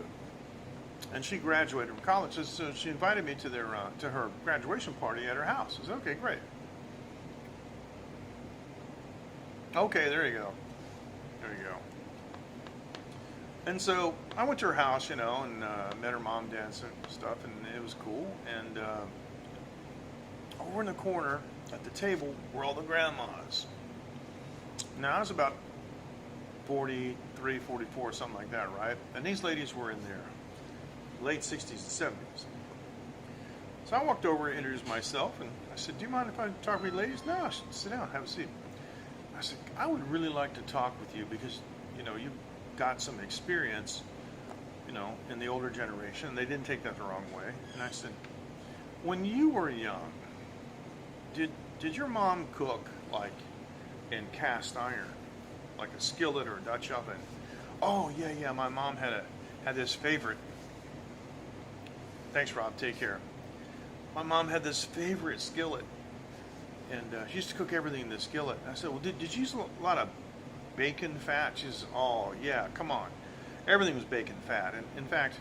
And she graduated from college, so she invited me to her graduation party at her house. I said, okay, great. Okay, there you go. There you go. And so I went to her house, you know, and met her mom, dad, and stuff, and it was cool. And over in the corner at the table were all the grandmas. Now, I was about 43, 44, something like that, right? And these ladies were in their late 60s and 70s. So I walked over and introduced myself, and I said, do you mind if I talk with you ladies? No, sit down, have a seat. I said, I would really like to talk with you because, you know, you've got some experience, you know, in the older generation. They didn't take that the wrong way. And I said, when you were young, did your mom cook, like, in cast iron, like a skillet or a Dutch oven? Oh, yeah, my mom had this favorite. Thanks, Rob. Take care. My mom had this favorite skillet, and she used to cook everything in the skillet. I said, well, did you use a lot of bacon fat? She says, oh, yeah, come on. Everything was bacon fat. And in fact,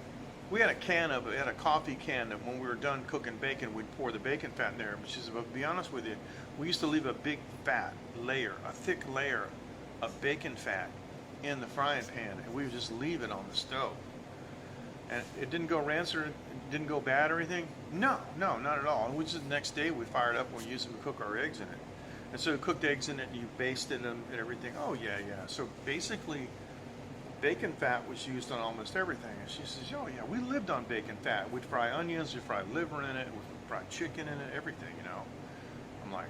we had a coffee can that when we were done cooking bacon, we'd pour the bacon fat in there. But she said, but to be honest with you, we used to leave a big fat layer, a thick layer of bacon fat in the frying pan, and we would just leave it on the stove. And it didn't go rancid, it didn't go bad or anything? No, not at all. And the next day we fired up and we used it to cook our eggs in it. And so we cooked eggs in it and you basted them and everything. Oh, yeah. So basically, bacon fat was used on almost everything. And she says, oh, yeah, we lived on bacon fat. We'd fry onions, we'd fry liver in it, we'd fry chicken in it, everything, you know. I'm like,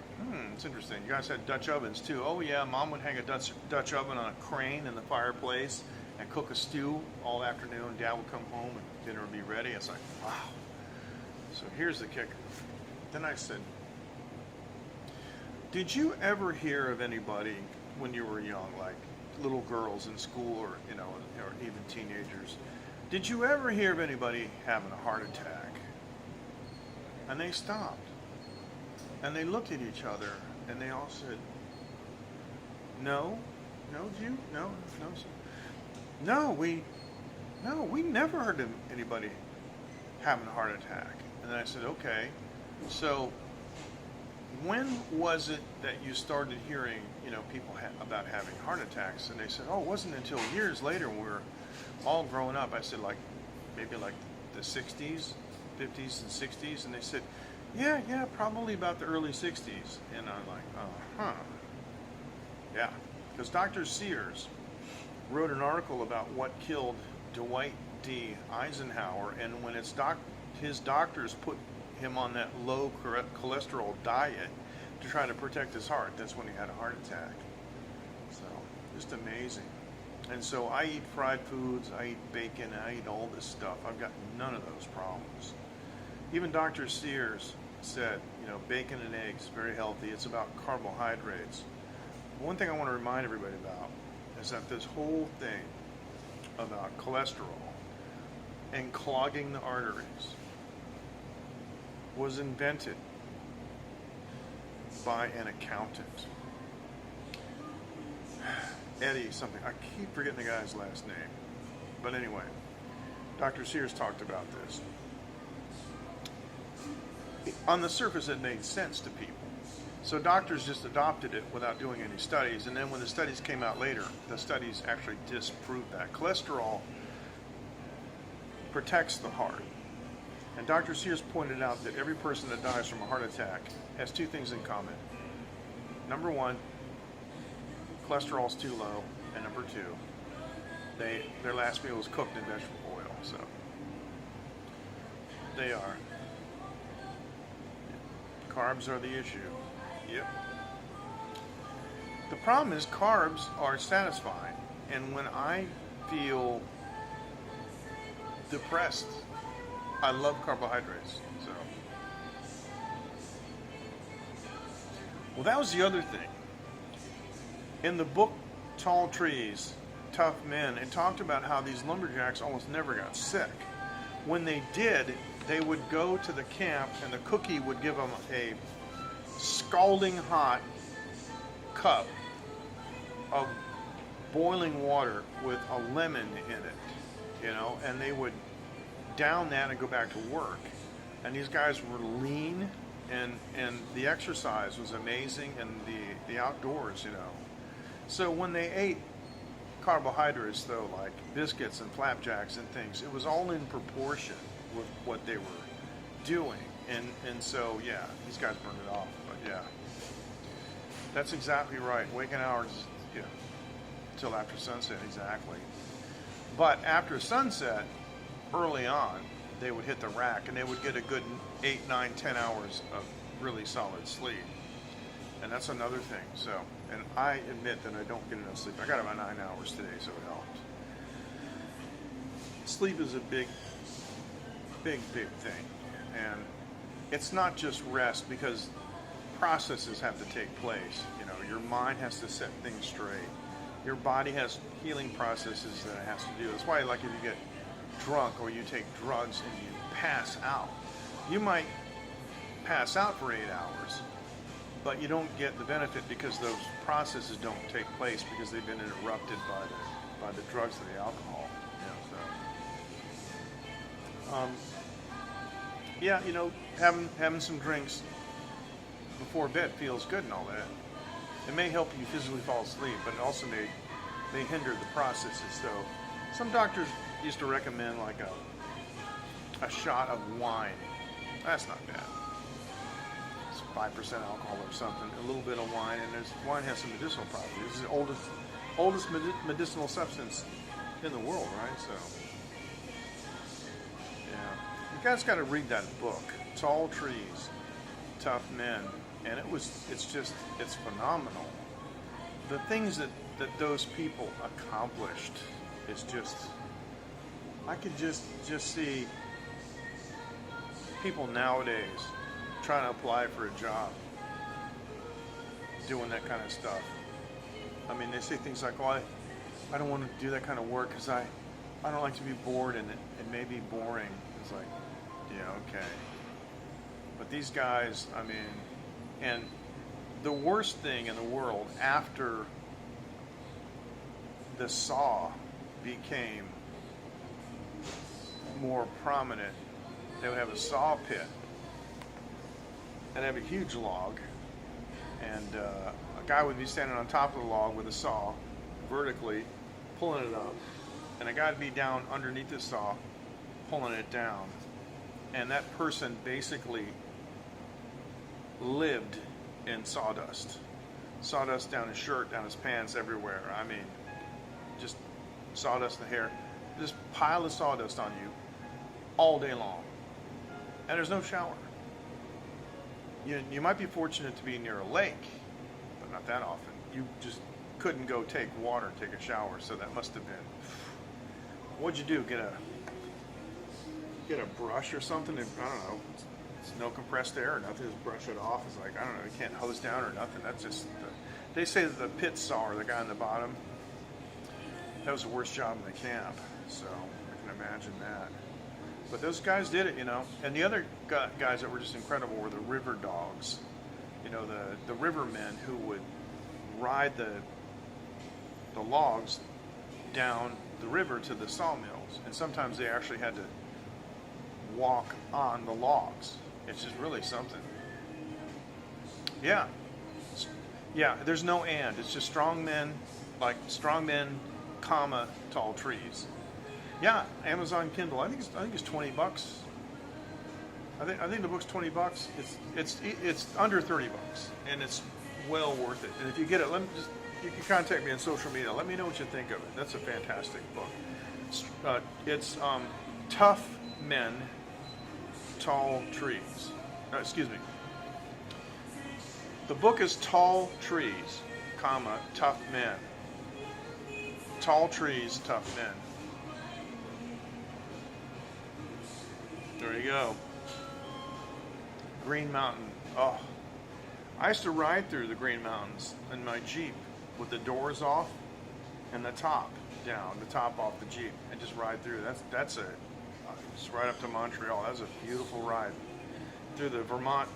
it's interesting. You guys had Dutch ovens too. Oh, yeah, Mom would hang a Dutch oven on a crane in the fireplace and cook a stew all afternoon. Dad would come home and dinner would be ready. It's like, wow. So here's the kicker. Then I said, did you ever hear of anybody when you were young, like little girls in school or, you know, or even teenagers, did you ever hear of anybody having a heart attack? And they stopped. And they looked at each other and they all said, no, Jew, no, sir. No, we never heard of anybody having a heart attack. And then I said, okay, so when was it that you started hearing, people about having heart attacks? And they said, oh, it wasn't until years later when we were all growing up. I said, maybe the 60s, 50s and 60s. And they said, yeah, probably about the early 60s. And I'm like, yeah. Because Dr. Sears wrote an article about what killed Dwight D. Eisenhower, and when his doctors put him on that low cholesterol diet to try to protect his heart, that's when he had a heart attack. So, just amazing. And so I eat fried foods, I eat bacon, I eat all this stuff. I've got none of those problems. Even Dr. Sears said, bacon and eggs, very healthy. It's about carbohydrates. One thing I want to remind everybody about is that this whole thing about cholesterol and clogging the arteries was invented by an accountant. Eddie something. I keep forgetting the guy's last name. But anyway, Dr. Sears talked about this. On the surface, it made sense to people. So doctors just adopted it without doing any studies. And then when the studies came out later, the studies actually disproved that. Cholesterol protects the heart. And Dr. Sears pointed out that every person that dies from a heart attack has two things in common. Number one, cholesterol's too low. And number two, their last meal was cooked in vegetable oil. So they are. Carbs are the issue. Yep. The problem is carbs are satisfying. And when I feel depressed, I love carbohydrates. So, well, that was the other thing. In the book Tall Trees, Tough Men, it talked about how these lumberjacks almost never got sick. When they did, they would go to the camp and the cookie would give them a scalding hot cup of boiling water with a lemon in it, and they would down that and go back to work. And these guys were lean, and the exercise was amazing, and the outdoors, So when they ate carbohydrates, though, like biscuits and flapjacks and things, it was all in proportion with what they were doing. And so, yeah, these guys burned it off. But, yeah, that's exactly right. Waking hours, yeah, till after sunset, exactly. But after sunset, early on, they would hit the rack, and they would get a good 8, 9, 10 hours of really solid sleep. And that's another thing. So, and I admit that I don't get enough sleep. I got about 9 hours today, so it helped. Sleep is a big thing. And it's not just rest, because processes have to take place. Your mind has to set things straight. Your body has healing processes that it has to do. That's why, like, if you get drunk or you take drugs and you pass out, you might pass out for 8 hours, but you don't get the benefit because those processes don't take place because they've been interrupted by the drugs or the alcohol. Having some drinks before bed feels good and all that. It may help you physically fall asleep, but it also may hinder the processes. So some doctors used to recommend like a shot of wine. That's not bad. It's 5% alcohol or something, a little bit of wine, and wine has some medicinal properties. This is the oldest medicinal substance in the world, right? So, yeah. You guys got to read that book, Tall Trees, Tough Men, and it's phenomenal. The things that those people accomplished is just, I could just see people nowadays trying to apply for a job doing that kind of stuff. I mean, they say things like, well, I don't want to do that kind of work because I don't like to be bored, and it may be boring. It's like, yeah, okay. But these guys, I mean, and the worst thing in the world after the saw became more prominent, they would have a saw pit and have a huge log, and a guy would be standing on top of the log with a saw, vertically pulling it up, and a guy would be down underneath the saw, pulling it down, and that person basically lived in sawdust. Sawdust down his shirt, down his pants, everywhere. I mean, just sawdust in the hair. Just pile of sawdust on you all day long. And there's no shower. You might be fortunate to be near a lake, but not that often. You just couldn't go take water, take a shower, so that must have been... What'd you do? Get a brush or something? I don't know. It's no compressed air or nothing. Just brush it off. It's like, I don't know, you can't hose down or nothing. That's just... They say that the pit sawer, the guy on the bottom, that was the worst job in the camp. So I can imagine that. But those guys did it, you know. And the other guys that were just incredible were the river dogs. You know, the river men who would ride the logs down the river to the sawmills. And sometimes they actually had to walk on the logs. It's just really something. Yeah. Yeah, there's no and. It's just strong men, comma, tall trees. Yeah, Amazon Kindle. I think it's $20. I think the book's $20. It's under $30, and it's well worth it. And if you get it, you can contact me on social media. Let me know what you think of it. That's a fantastic book. It's Tough Men, Tall Trees. Excuse me. The book is Tall Trees, comma, Tough Men. Tall Trees, Tough Men. There you go. Green Mountain. Oh, I used to ride through the Green Mountains in my Jeep with the doors off and the top down, the top off the Jeep, and just ride through. That's just right up to Montreal. That was a beautiful ride through the Vermont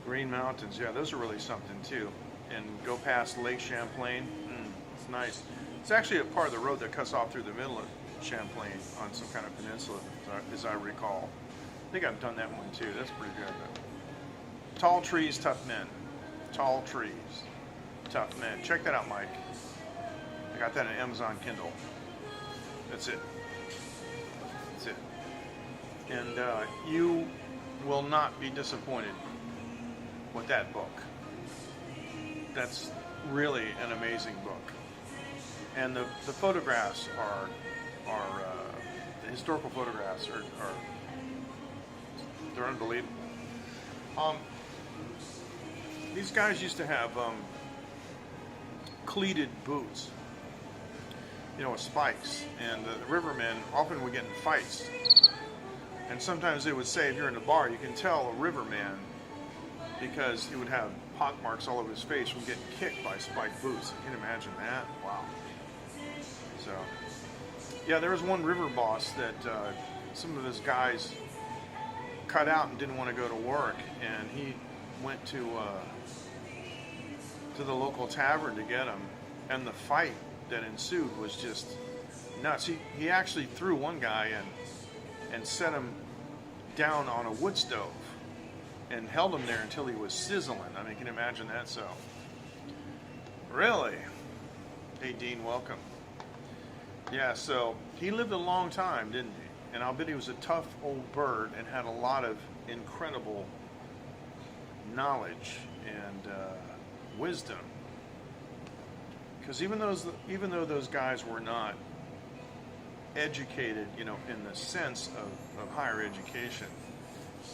Green Mountains. Yeah, those are really something too. And go past Lake Champlain. It's nice. It's actually a part of the road that cuts off through the middle of Champlain on some kind of peninsula, as I recall. I think I've done that one too. That's pretty good. Tall Trees, Tough Men. Tall Trees, Tough Men. Check that out, Mike. I got that on Amazon Kindle. That's it. That's it. And you will not be disappointed with that book. That's really an amazing book. And the photographs are the historical photographs are they're unbelievable. These guys used to have cleated boots, you know, with spikes, and the rivermen often would get in fights. And sometimes they would say, if you're in a bar, you can tell a riverman because he would have pock marks all over his face from getting kicked by spiked boots. You can imagine that? Wow. So, yeah, there was one river boss that some of his guys cut out and didn't want to go to work, and he went to the local tavern to get him, and the fight that ensued was just nuts. He actually threw one guy and set him down on a wood stove and held him there until he was sizzling. I mean, can you imagine that? So, really? Hey, Dean, welcome. Yeah, so he lived a long time, didn't he? And I'll bet he was a tough old bird and had a lot of incredible knowledge and wisdom. Because even though those guys were not educated, you know, in the sense of higher education,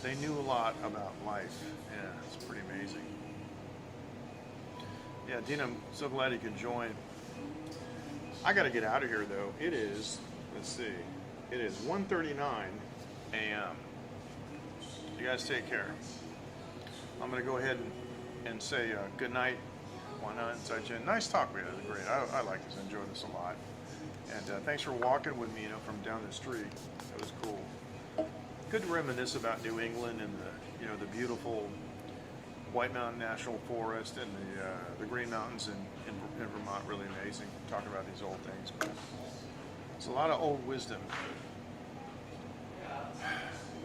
they knew a lot about life. Yeah, it's pretty amazing. Yeah, Dean, I'm so glad you could join. I got to get out of here, though. It is, let's see, it is 1:39 a.m. You guys take care. I'm going to go ahead and say good night. Why not? Nice talk with you. Great. I like this. I enjoy this a lot. And thanks for walking with me, you know, from down the street. That was cool. Good to reminisce about New England and the beautiful White Mountain National Forest and the Green Mountains in Vermont. Really amazing. Talking about these old things, but it's a lot of old wisdom.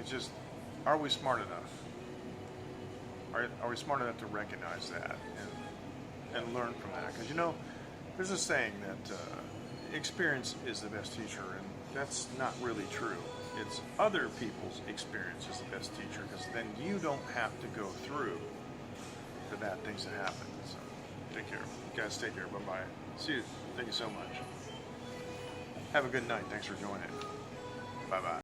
It's just, are we smart enough? Are we smart enough to recognize that and learn from that? Because, you know, there's a saying that experience is the best teacher, and that's not really true. It's other people's experience is the best teacher, because then you don't have to go through the bad things that happen. So take care. You guys take care. Bye-bye. See you. Thank you so much. Have a good night. Thanks for joining. Bye-bye.